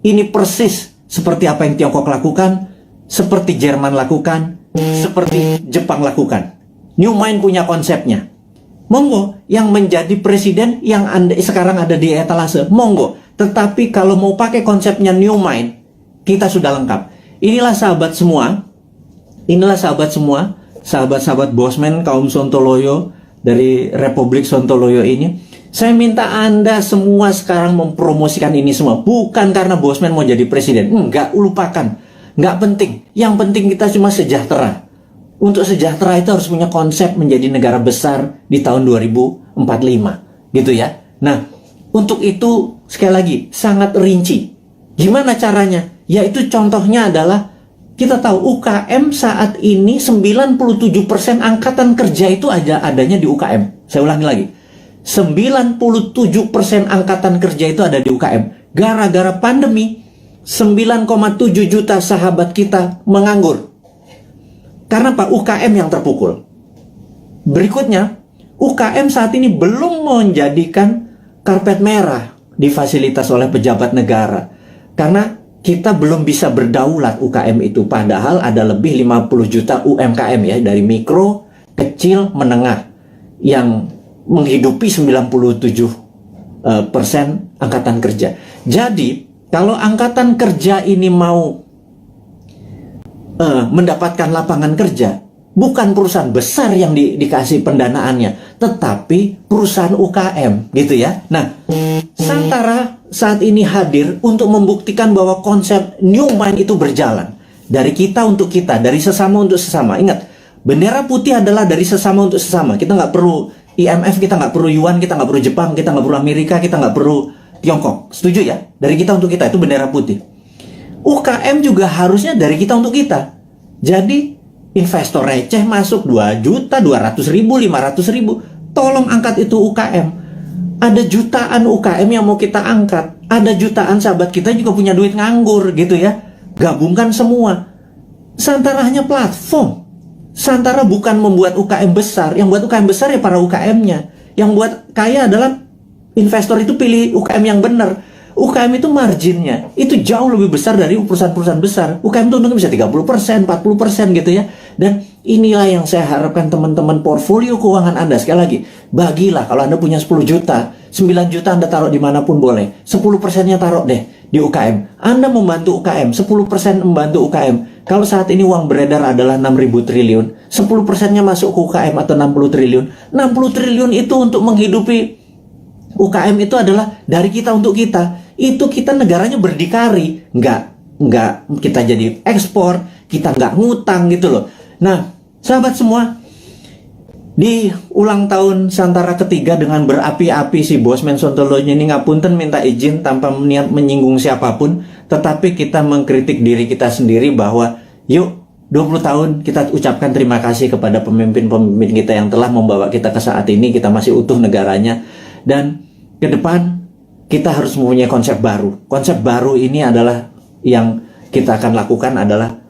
ini persis seperti apa yang Tiongkok lakukan, seperti Jerman lakukan, seperti Jepang lakukan. New mind punya konsepnya. Monggo, yang menjadi presiden yang Anda sekarang ada di etalase, monggo. Tetapi kalau mau pakai konsepnya new mind, kita sudah lengkap. Inilah sahabat semua, sahabat-sahabat Bosman kaum Sontoloyo dari Republik Sontoloyo ini. Saya minta Anda semua sekarang mempromosikan ini semua. Bukan karena Bosman mau jadi presiden. Enggak, lupakan. Enggak penting. Yang penting kita cuma sejahtera. Untuk sejahtera itu harus punya konsep menjadi negara besar di tahun 2045. Gitu ya. Nah, untuk itu sekali lagi sangat rinci. Gimana caranya? Yaitu contohnya adalah kita tahu UKM saat ini 97% angkatan kerja itu adanya di UKM. Saya ulangi lagi. 97% angkatan kerja itu ada di UKM. Gara-gara pandemi, 9,7 juta sahabat kita menganggur. Karena Pak, UKM yang terpukul. Berikutnya, UKM saat ini belum menjadikan karpet merah difasilitasi oleh pejabat negara. Karena kita belum bisa berdaulat UKM itu. Padahal ada lebih 50 juta UMKM ya, dari mikro, kecil, menengah, yang menghidupi 97% angkatan kerja. Jadi, kalau angkatan kerja ini mau mendapatkan lapangan kerja, bukan perusahaan besar yang dikasih pendanaannya, tetapi perusahaan UKM, gitu ya. Nah, Santara saat ini hadir untuk membuktikan bahwa konsep new mind itu berjalan. Dari kita untuk kita, dari sesama untuk sesama. Ingat, bendera putih adalah dari sesama untuk sesama. Kita nggak perlu IMF, kita nggak perlu Yuan, kita nggak perlu Jepang, kita nggak perlu Amerika, kita nggak perlu Tiongkok. Setuju ya? Dari kita untuk kita, itu bendera putih. UKM juga harusnya dari kita untuk kita. Jadi investor receh masuk 2 juta, 200 ribu, 500 ribu. Tolong angkat itu UKM. Ada jutaan UKM yang mau kita angkat. Ada jutaan sahabat kita juga punya duit nganggur gitu ya. Gabungkan semua. Santara hanya platform. Santara bukan membuat UKM besar. Yang buat UKM besar ya para UKM-nya. Yang buat kaya adalah investor itu pilih UKM yang benar. UKM itu marginnya itu jauh lebih besar dari perusahaan-perusahaan besar. UKM itu untungnya bisa 30%, 40% gitu ya. Dan inilah yang saya harapkan teman-teman portfolio keuangan Anda. Sekali lagi, bagilah. Kalau Anda punya 10 juta, 9 juta Anda taruh dimanapun boleh. 10%-nya taruh deh di UKM. Anda membantu UKM, 10% membantu UKM. Kalau saat ini uang beredar adalah 6.000 triliun, 10%-nya masuk ke UKM atau 60 triliun. 60 triliun itu untuk menghidupi UKM itu adalah dari kita untuk kita. Itu kita negaranya berdikari. Nggak kita jadi ekspor, kita nggak ngutang gitu loh. Nah, sahabat semua, di ulang tahun Santara ketiga dengan berapi-api si Bosman Sontoloyo ini ngapunten minta izin tanpa niat menyinggung siapapun, tetapi kita mengkritik diri kita sendiri bahwa yuk 20 tahun kita ucapkan terima kasih kepada pemimpin-pemimpin kita yang telah membawa kita ke saat ini, kita masih utuh negaranya. Dan ke depan kita harus mempunyai konsep baru. Konsep baru ini adalah yang kita akan lakukan adalah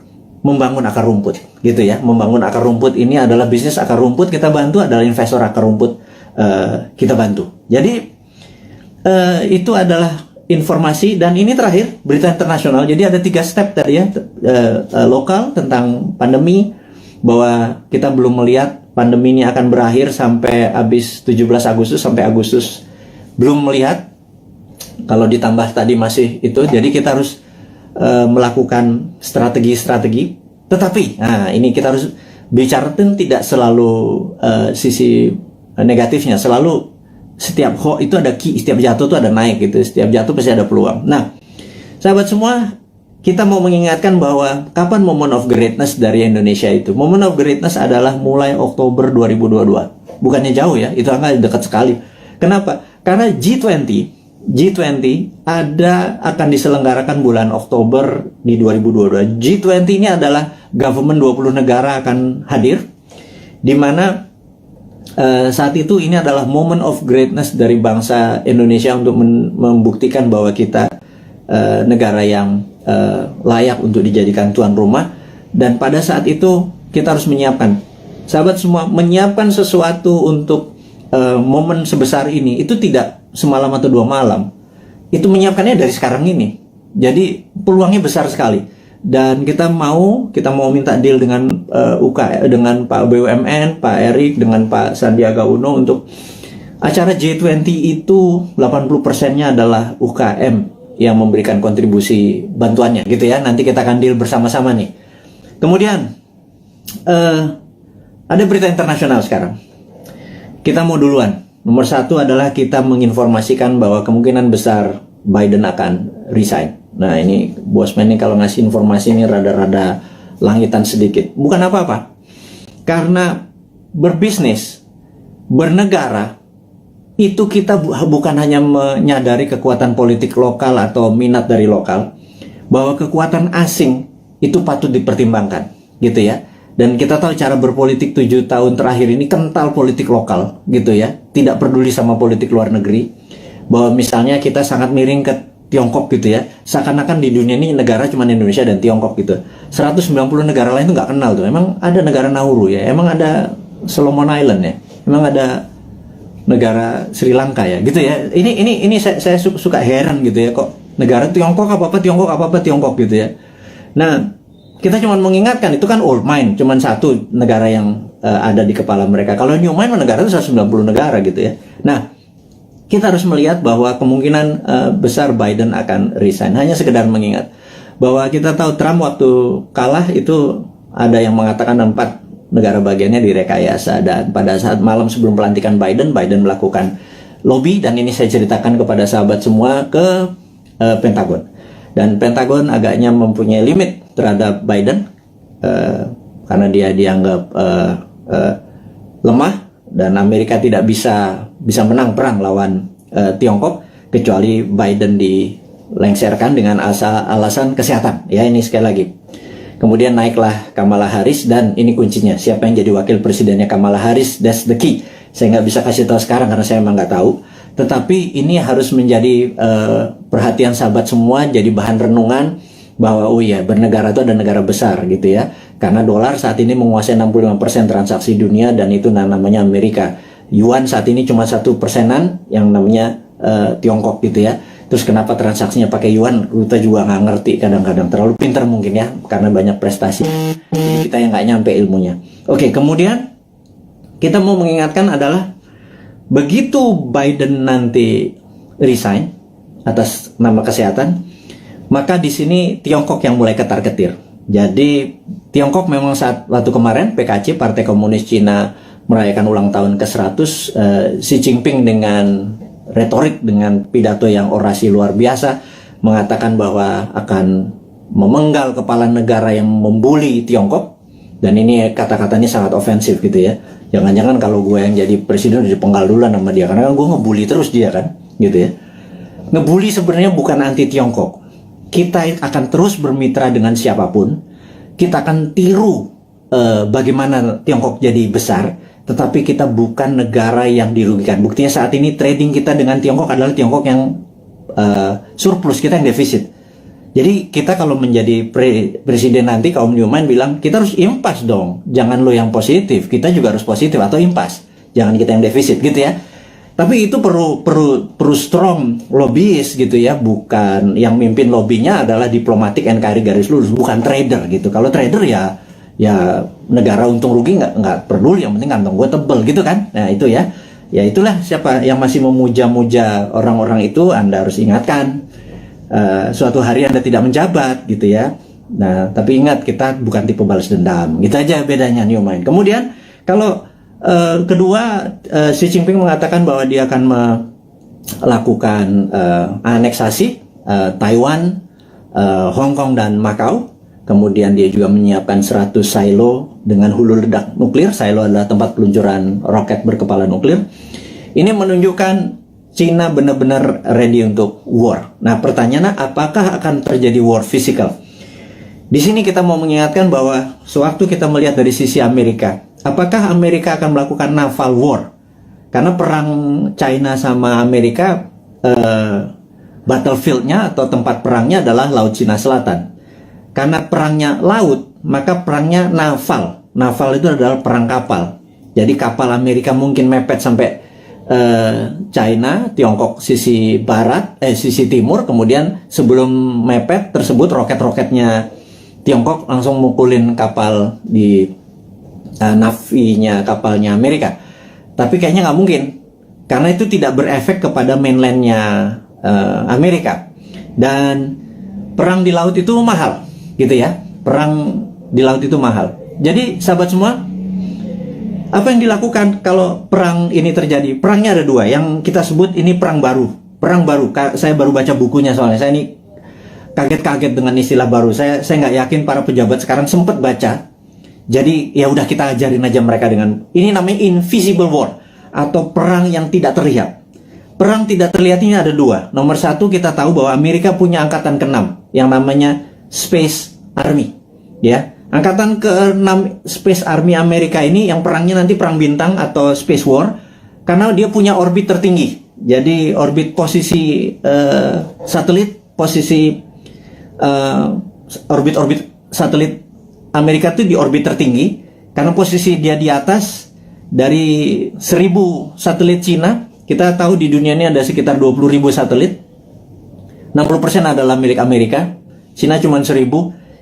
membangun akar rumput, gitu ya. Membangun akar rumput ini adalah bisnis akar rumput kita bantu, adalah investor akar rumput kita bantu. Jadi itu adalah informasi. Dan ini terakhir berita internasional. Jadi ada 3 step tadi ya, lokal tentang pandemi, bahwa kita belum melihat pandemi ini akan berakhir sampai habis 17 Agustus sampai Agustus, belum melihat. Kalau ditambah tadi masih itu, jadi kita harus melakukan strategi-strategi. Tetapi, nah ini kita harus bicara tidak selalu sisi negatifnya. Selalu setiap hoax itu ada key, setiap jatuh itu ada naik gitu. Setiap jatuh pasti ada peluang. Nah, sahabat semua, kita mau mengingatkan bahwa kapan moment of greatness dari Indonesia itu. Moment of greatness adalah mulai Oktober 2022. Bukannya jauh ya, itu angka dekat sekali. Kenapa? Karena G20 akan diselenggarakan bulan Oktober di 2022. G20 ini adalah government 20 negara akan hadir, di mana saat itu ini adalah moment of greatness dari bangsa Indonesia untuk membuktikan bahwa kita negara yang layak untuk dijadikan tuan rumah. Dan pada saat itu kita harus menyiapkan, sahabat semua, menyiapkan sesuatu untuk momen sebesar ini itu tidak semalam atau 2 malam. Itu menyiapkannya dari sekarang ini. Jadi peluangnya besar sekali. Dan kita mau minta deal dengan dengan Pak BUMN, Pak Erik, dengan Pak Sandiaga Uno untuk acara G20 itu 80%-nya adalah UKM yang memberikan kontribusi bantuannya gitu ya. Nanti kita akan deal bersama-sama nih. Kemudian ada berita internasional sekarang. Kita mau duluan. Nomor 1 adalah kita menginformasikan bahwa kemungkinan besar Biden akan resign. Nah ini Bosman ini kalau ngasih informasi ini rada-rada langitan sedikit. Bukan apa-apa. Karena berbisnis, bernegara, itu kita bukan hanya menyadari kekuatan politik lokal atau minat dari lokal, bahwa kekuatan asing itu patut dipertimbangkan, gitu ya. Dan kita tahu cara berpolitik 7 tahun terakhir ini kental politik lokal, gitu ya. Tidak peduli sama politik luar negeri. Bahwa misalnya kita sangat miring ke Tiongkok gitu ya. Seakan-akan di dunia ini negara cuma Indonesia dan Tiongkok gitu. 190 negara lain tuh nggak kenal tuh. Emang ada negara Nauru ya, emang ada Solomon Island ya, emang ada negara Sri Lanka ya, gitu ya. Ini saya suka heran gitu ya, kok negara Tiongkok apa-apa Tiongkok gitu ya. Nah, kita cuma mengingatkan itu kan old mind, cuma satu negara yang ada di kepala mereka. Kalau new mind negara itu 190 negara gitu ya. Nah, kita harus melihat bahwa kemungkinan besar Biden akan resign. Hanya sekedar mengingat bahwa kita tahu Trump waktu kalah itu ada yang mengatakan 4 negara bagiannya direkayasa, dan pada saat malam sebelum pelantikan Biden melakukan lobby, dan ini saya ceritakan kepada sahabat semua ke Pentagon. Dan Pentagon agaknya mempunyai limit terhadap Biden karena dia dianggap lemah dan Amerika tidak bisa menang perang lawan Tiongkok kecuali Biden dilengsarkan dengan alasan kesehatan. Ya, ini sekali lagi. Kemudian naiklah Kamala Harris, dan ini kuncinya, siapa yang jadi wakil presidennya Kamala Harris, that's the key. Saya nggak bisa kasih tahu sekarang karena saya emang nggak tahu. Tetapi ini harus menjadi perhatian sahabat semua, jadi bahan renungan bahwa oh iya, bernegara itu ada negara besar gitu ya. Karena dolar saat ini menguasai 65% transaksi dunia, dan itu namanya Amerika. Yuan saat ini cuma 1%-an yang namanya Tiongkok gitu ya. Terus kenapa transaksinya pakai yuan, kita juga nggak ngerti kadang-kadang. Terlalu pintar mungkin ya, karena banyak prestasi. Jadi kita yang nggak nyampe ilmunya. Oke, kemudian kita mau mengingatkan adalah begitu Biden nanti resign atas nama kesehatan, maka di sini Tiongkok yang mulai ketar-ketir. Jadi Tiongkok memang waktu kemarin PKC, Partai Komunis Cina, merayakan ulang tahun ke-100, Xi Jinping dengan retorik, dengan pidato yang orasi luar biasa, mengatakan bahwa akan memenggal kepala negara yang membuli Tiongkok. Dan ini kata-katanya sangat ofensif gitu ya. Jangan-jangan kalau gue yang jadi presiden dipenggal duluan sama dia, karena kan gue ngebully terus dia kan, gitu ya. Ngebully sebenarnya bukan anti Tiongkok. Kita akan terus bermitra dengan siapapun. Kita akan tiru bagaimana Tiongkok jadi besar, tetapi kita bukan negara yang dirugikan. Buktinya saat ini trading kita dengan Tiongkok adalah Tiongkok yang surplus, kita yang defisit. Jadi kita kalau menjadi presiden nanti, kaum Newman bilang kita harus impas dong, jangan lo yang positif, kita juga harus positif atau impas, jangan kita yang defisit gitu ya. Tapi itu perlu strong lobbyist gitu ya, bukan yang mimpin lobbynya adalah diplomatik NKRI garis lurus, bukan trader gitu. Kalau trader ya negara untung rugi nggak peduli, yang penting kantong gue tebel gitu kan. Nah itu ya itulah, siapa yang masih memuja-muja orang-orang itu, Anda harus ingatkan. Suatu hari Anda tidak menjabat gitu ya. Nah, tapi ingat, kita bukan tipe balas dendam. Gitu aja bedanya Newman. Kemudian kalau kedua, Xi Jinping mengatakan bahwa dia akan melakukan aneksasi Taiwan, Hong Kong dan Macau. Kemudian dia juga menyiapkan 100 silo dengan hulu ledak nuklir. Silo adalah tempat peluncuran roket berkepala nuklir. Ini menunjukkan Cina benar-benar ready untuk war. Nah, pertanyaannya, apakah akan terjadi war physical? Di sini kita mau mengingatkan bahwa sewaktu kita melihat dari sisi Amerika, apakah Amerika akan melakukan naval war? Karena perang China sama Amerika battlefieldnya atau tempat perangnya adalah Laut Cina Selatan. Karena perangnya laut, maka perangnya naval. Naval itu adalah perang kapal. Jadi kapal Amerika mungkin mepet sampai China, Tiongkok sisi barat, sisi timur. Kemudian sebelum mepet tersebut, roket-roketnya Tiongkok langsung mukulin kapal di navinya kapalnya Amerika. Tapi kayaknya nggak mungkin, karena itu tidak berefek kepada mainlandnya Amerika. Dan perang di laut itu mahal, gitu ya. Perang di laut itu mahal. Jadi sahabat semua, apa yang dilakukan kalau perang ini terjadi? Perangnya ada dua, yang kita sebut ini perang baru. Perang baru, saya baru baca bukunya soalnya. Saya ini kaget-kaget dengan istilah baru. Saya nggak yakin para pejabat sekarang sempat baca. Jadi ya udah kita ajarin aja mereka dengan ini, namanya invisible war atau perang yang tidak terlihat. Perang tidak terlihat ini ada dua. Nomor satu, kita tahu bahwa Amerika punya angkatan ke-6 yang namanya Space Army, ya. Angkatan ke-6 Space Army Amerika ini yang perangnya nanti perang bintang atau Space War, karena dia punya orbit tertinggi. Jadi orbit posisi satelit, posisi orbit satelit Amerika itu di orbit tertinggi, karena posisi dia di atas dari 1000 satelit Cina. Kita tahu di dunia ini ada sekitar 20.000 satelit. 60% adalah milik Amerika. Cina cuma 1000.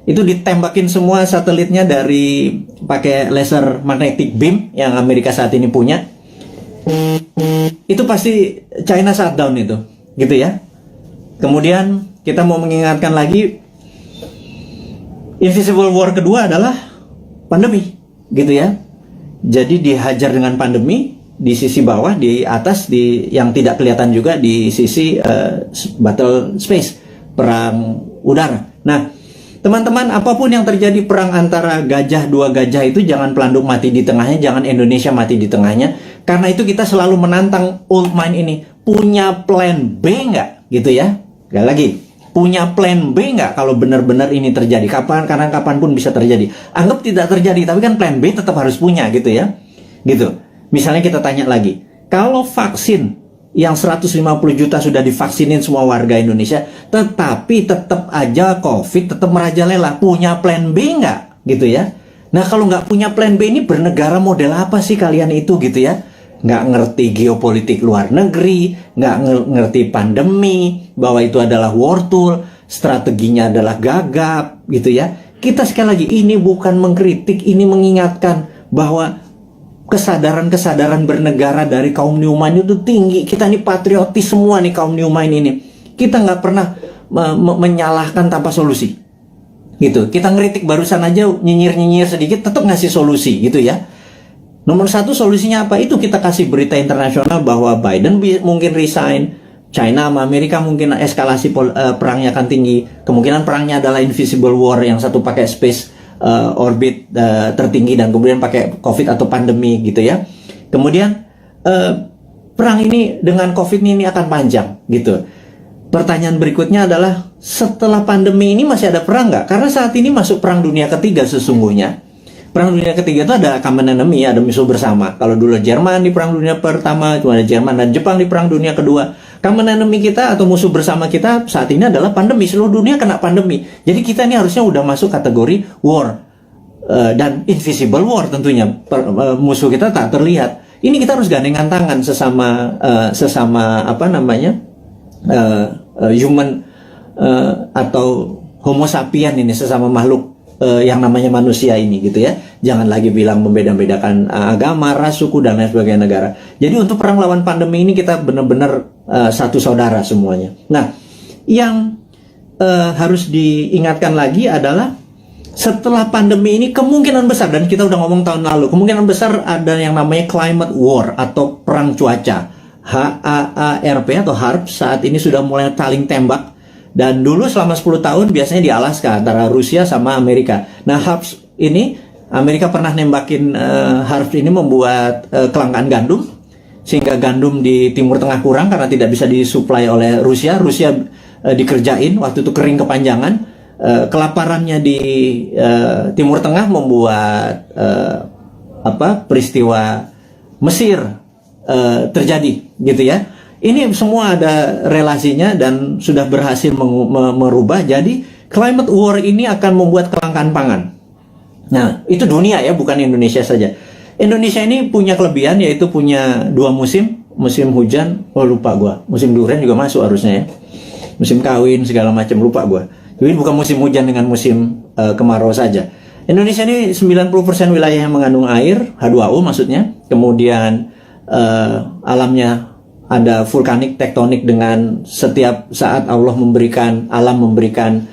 Itu ditembakin semua satelitnya dari pakai laser magnetic beam yang Amerika saat ini punya. Itu pasti China shutdown itu, gitu ya. Kemudian kita mau mengingatkan lagi, invisible war kedua adalah pandemi, gitu ya. Jadi dihajar dengan pandemi di sisi bawah, di atas, yang tidak kelihatan juga di sisi battle space, perang udara. Nah, teman-teman, apapun yang terjadi perang antara dua gajah itu, jangan Pelanduk mati di tengahnya, jangan Indonesia mati di tengahnya. Karena itu kita selalu menantang old mind ini, punya plan B nggak, gitu ya. Sekali lagi, punya plan B nggak kalau benar-benar ini terjadi? Karena kapanpun bisa terjadi. Anggap tidak terjadi, tapi kan plan B tetap harus punya, gitu ya. Gitu. Misalnya kita tanya lagi, kalau vaksin yang 150 juta sudah divaksinin semua warga Indonesia, tetapi tetap aja COVID tetap merajalela, punya plan B nggak? Gitu ya. Nah, kalau nggak punya plan B, ini bernegara model apa sih kalian itu, gitu ya? Nggak ngerti geopolitik luar negeri, nggak ngerti pandemi, bahwa itu adalah war tool, strateginya adalah gagap, gitu ya. Kita sekali lagi, ini bukan mengkritik, ini mengingatkan bahwa kesadaran bernegara dari kaum New Mind itu tinggi. Kita ini patriotis semua nih, kaum New Mind ini. Kita nggak pernah menyalahkan tanpa solusi, gitu. Kita ngeritik barusan aja, nyinyir sedikit, tetap ngasih solusi, gitu ya. Nomor satu, solusinya apa? Itu kita kasih berita internasional bahwa Biden mungkin resign, China sama Amerika mungkin eskalasi perangnya akan tinggi. Kemungkinan perangnya adalah invisible war, yang satu pakai space orbit tertinggi, dan kemudian pakai COVID atau pandemi, gitu ya. Kemudian perang ini dengan COVID ini akan panjang, gitu. Pertanyaan berikutnya adalah, setelah pandemi ini masih ada perang nggak? Karena saat ini masuk perang dunia ketiga sesungguhnya. Perang dunia ketiga itu ada common enemy, ada musuh bersama. Kalau dulu Jerman di perang dunia pertama, cuma ada Jerman dan Jepang di perang dunia kedua. Common enemy kita atau musuh bersama kita saat ini adalah pandemi. Seluruh dunia kena pandemi. Jadi kita ini harusnya udah masuk kategori war. Dan invisible war tentunya. Musuh kita tak terlihat. Ini kita harus gandengan tangan sesama apa namanya, human atau homo sapien ini, sesama makhluk yang namanya manusia ini, gitu ya. Jangan lagi bilang membeda-bedakan agama, ras, suku, dan lain sebagainya negara. Jadi untuk perang lawan pandemi ini kita benar-benar satu saudara semuanya. Nah, yang harus diingatkan lagi adalah setelah pandemi ini kemungkinan besar, dan kita udah ngomong tahun lalu, kemungkinan besar ada yang namanya climate war atau perang cuaca. HAARP atau HARP saat ini sudah mulai saling tembak. Dan dulu selama 10 tahun biasanya di Alaska antara Rusia sama Amerika. Nah, HARP ini, Amerika pernah nembakin HARP ini membuat kelangkaan gandum, sehingga gandum di Timur Tengah kurang karena tidak bisa disuplai oleh Rusia. Rusia dikerjain, waktu itu kering kepanjangan. Kelaparannya di Timur Tengah membuat peristiwa Mesir terjadi, gitu ya. Ini semua ada relasinya dan sudah berhasil merubah. Jadi climate war ini akan membuat kelangkaan pangan. Nah, itu dunia ya, bukan Indonesia saja. Indonesia ini punya kelebihan, yaitu punya 2 musim. Musim hujan, lupa gua. Musim durian juga masuk harusnya ya. Musim kawin segala macam, lupa gua. Jadi bukan musim hujan dengan musim kemarau saja. Indonesia ini 90% wilayah yang mengandung air, H2O maksudnya. Kemudian alamnya ada vulkanik, tektonik, dengan setiap saat Allah memberikan, alam memberikan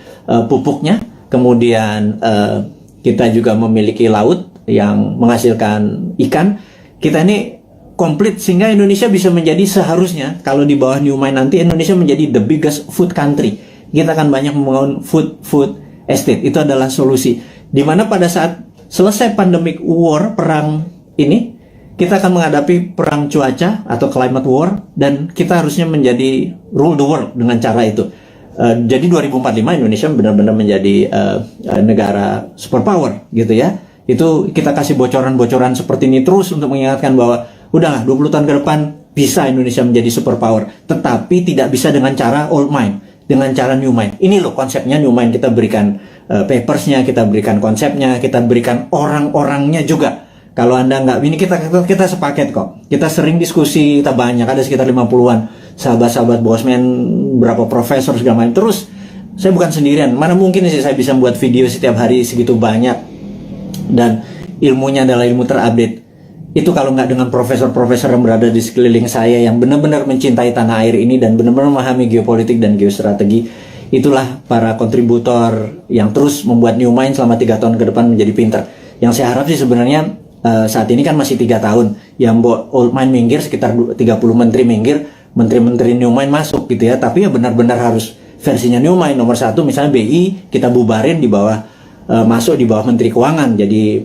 pupuknya. Kemudian kita juga memiliki laut yang menghasilkan ikan. Kita ini komplit sehingga Indonesia bisa menjadi, seharusnya kalau di bawah New Mind nanti, Indonesia menjadi the biggest food country. Kita akan banyak membangun food estate. Itu adalah solusi. Dimana pada saat selesai pandemic war, perang ini, kita akan menghadapi perang cuaca atau climate war, dan kita harusnya menjadi rule the world dengan cara itu. Jadi 2045 Indonesia benar-benar menjadi negara superpower gitu ya. Itu kita kasih bocoran-bocoran seperti ini terus untuk mengingatkan bahwa udahlah 20 tahun ke depan bisa Indonesia menjadi superpower, tetapi tidak bisa dengan cara old mind, dengan cara new mind. Ini loh konsepnya new mind, kita berikan papersnya, kita berikan konsepnya, kita berikan orang-orangnya juga. Kalau Anda nggak, ini kita sepaket kok. Kita sering diskusi, kita banyak, ada sekitar 50-an sahabat-sahabat Bosman, berapa profesor segala macam. Terus saya bukan sendirian. Mana mungkin sih saya bisa buat video setiap hari segitu banyak, dan ilmunya adalah ilmu terupdate. Itu kalau nggak dengan profesor-profesor yang berada di sekeliling saya yang benar-benar mencintai tanah air ini dan benar-benar memahami geopolitik dan geostrategi. Itulah para kontributor yang terus membuat New Mind selama 3 tahun ke depan menjadi pintar. Yang saya harap sih sebenarnya saat ini kan masih 3 tahun, yang old mind minggir, sekitar 30 menteri minggir, menteri-menteri New Mind masuk gitu ya. Tapi ya benar-benar harus versinya New Mind. Nomor 1 misalnya BI kita bubarin, di bawah masuk di bawah Menteri Keuangan, jadi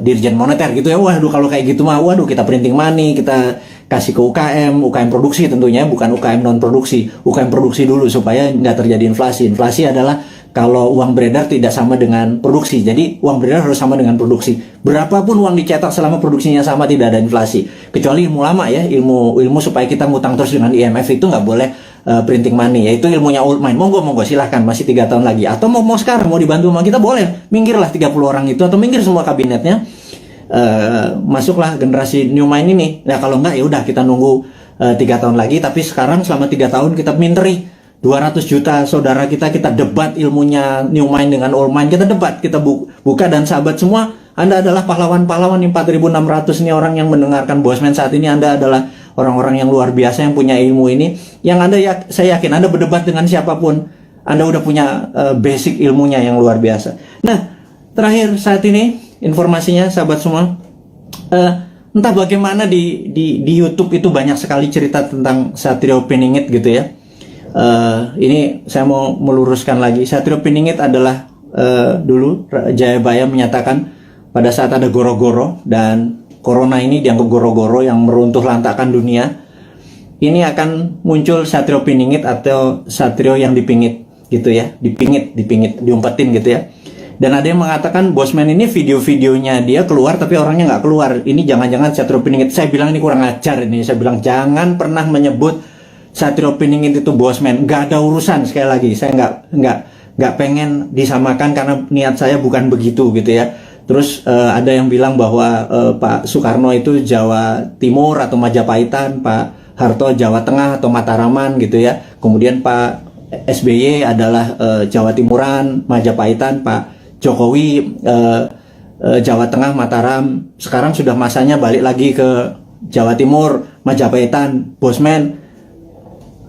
Dirjen Moneter gitu ya. Waduh, kalau kayak gitu mah waduh, kita printing money, kita kasih ke UKM produksi tentunya, bukan UKM non produksi, UKM produksi dulu supaya nggak terjadi inflasi. Inflasi adalah kalau uang beredar tidak sama dengan produksi. Jadi uang beredar harus sama dengan produksi. Berapapun uang dicetak selama produksinya sama, tidak ada inflasi. Kecuali ilmu lama ya, ilmu supaya kita ngutang terus dengan IMF, itu nggak boleh printing money. Yaitu ilmunya old mind. Monggo silahkan, masih 3 tahun lagi. Atau mau sekarang mau dibantu sama kita, boleh. Minggirlah 30 orang itu, atau minggir semua kabinetnya. Masuklah generasi New Mind ini. Nah kalau enggak ya udah, kita nunggu 3 tahun lagi. Tapi sekarang selama 3 tahun kita minteri 200 juta saudara kita debat ilmunya New Mind dengan Old Mind, kita debat, kita buka. Dan sahabat semua, Anda adalah pahlawan-pahlawan, 4.600 ini orang yang mendengarkan Bosman saat ini. Anda adalah orang-orang yang luar biasa yang punya ilmu ini, yang saya yakin Anda berdebat dengan siapapun, Anda udah punya basic ilmunya yang luar biasa. Nah, terakhir saat ini informasinya sahabat semua, entah bagaimana di YouTube itu banyak sekali cerita tentang Satrio Piningit gitu ya. Ini saya mau meluruskan lagi. Satrio Piningit adalah dulu Jayabaya menyatakan pada saat ada goro-goro, dan corona ini dianggap goro-goro yang meruntuh lantakan dunia, ini akan muncul Satrio Piningit atau Satrio yang dipingit gitu ya, dipingit, diumpetin gitu ya. Dan ada yang mengatakan Bosman ini video-videonya dia keluar tapi orangnya nggak keluar. Ini jangan-jangan Satrio Piningit. Saya bilang ini kurang ajar ini. Saya bilang jangan pernah menyebut Satrio Piningit itu Bosman. Nggak ada urusan, sekali lagi. Saya nggak pengen disamakan karena niat saya bukan begitu gitu ya. Terus ada yang bilang bahwa Pak Soekarno itu Jawa Timur atau Majapahitan, Pak Harto Jawa Tengah atau Mataraman gitu ya. Kemudian Pak SBY adalah Jawa Timuran, Majapahitan, Pak Jokowi Jawa Tengah, Mataram. Sekarang sudah masanya balik lagi ke Jawa Timur, Majapahitan, Bosman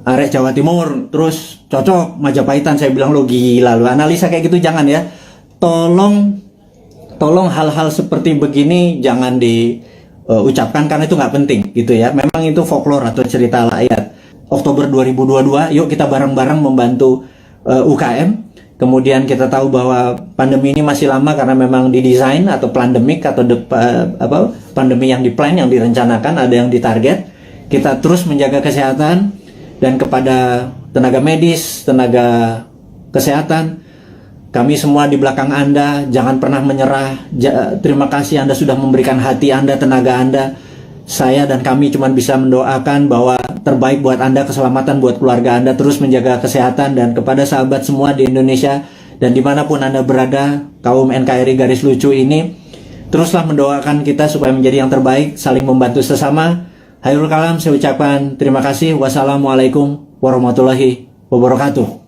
arek Jawa Timur, terus cocok Majapahitan. Saya bilang lo gila, lo analisa kayak gitu jangan ya. Tolong hal-hal seperti begini jangan diucapkan karena itu nggak penting gitu ya. Memang itu folklore atau cerita rakyat. Oktober 2022, yuk kita bareng-bareng membantu UKM. Kemudian kita tahu bahwa pandemi ini masih lama karena memang didesain atau pandemik atau pandemi yang diplan, yang direncanakan, ada yang ditarget. Kita terus menjaga kesehatan, dan kepada tenaga medis, tenaga kesehatan, kami semua di belakang Anda, jangan pernah menyerah. Terima kasih Anda sudah memberikan hati Anda, tenaga Anda. Saya dan kami cuma bisa mendoakan bahwa terbaik buat Anda, keselamatan buat keluarga Anda, terus menjaga kesehatan. Dan kepada sahabat semua di Indonesia dan dimanapun Anda berada, kaum NKRI Garis Lucu ini, teruslah mendoakan kita supaya menjadi yang terbaik, saling membantu sesama. Hairul kalam, saya ucapkan terima kasih. Wassalamualaikum warahmatullahi wabarakatuh.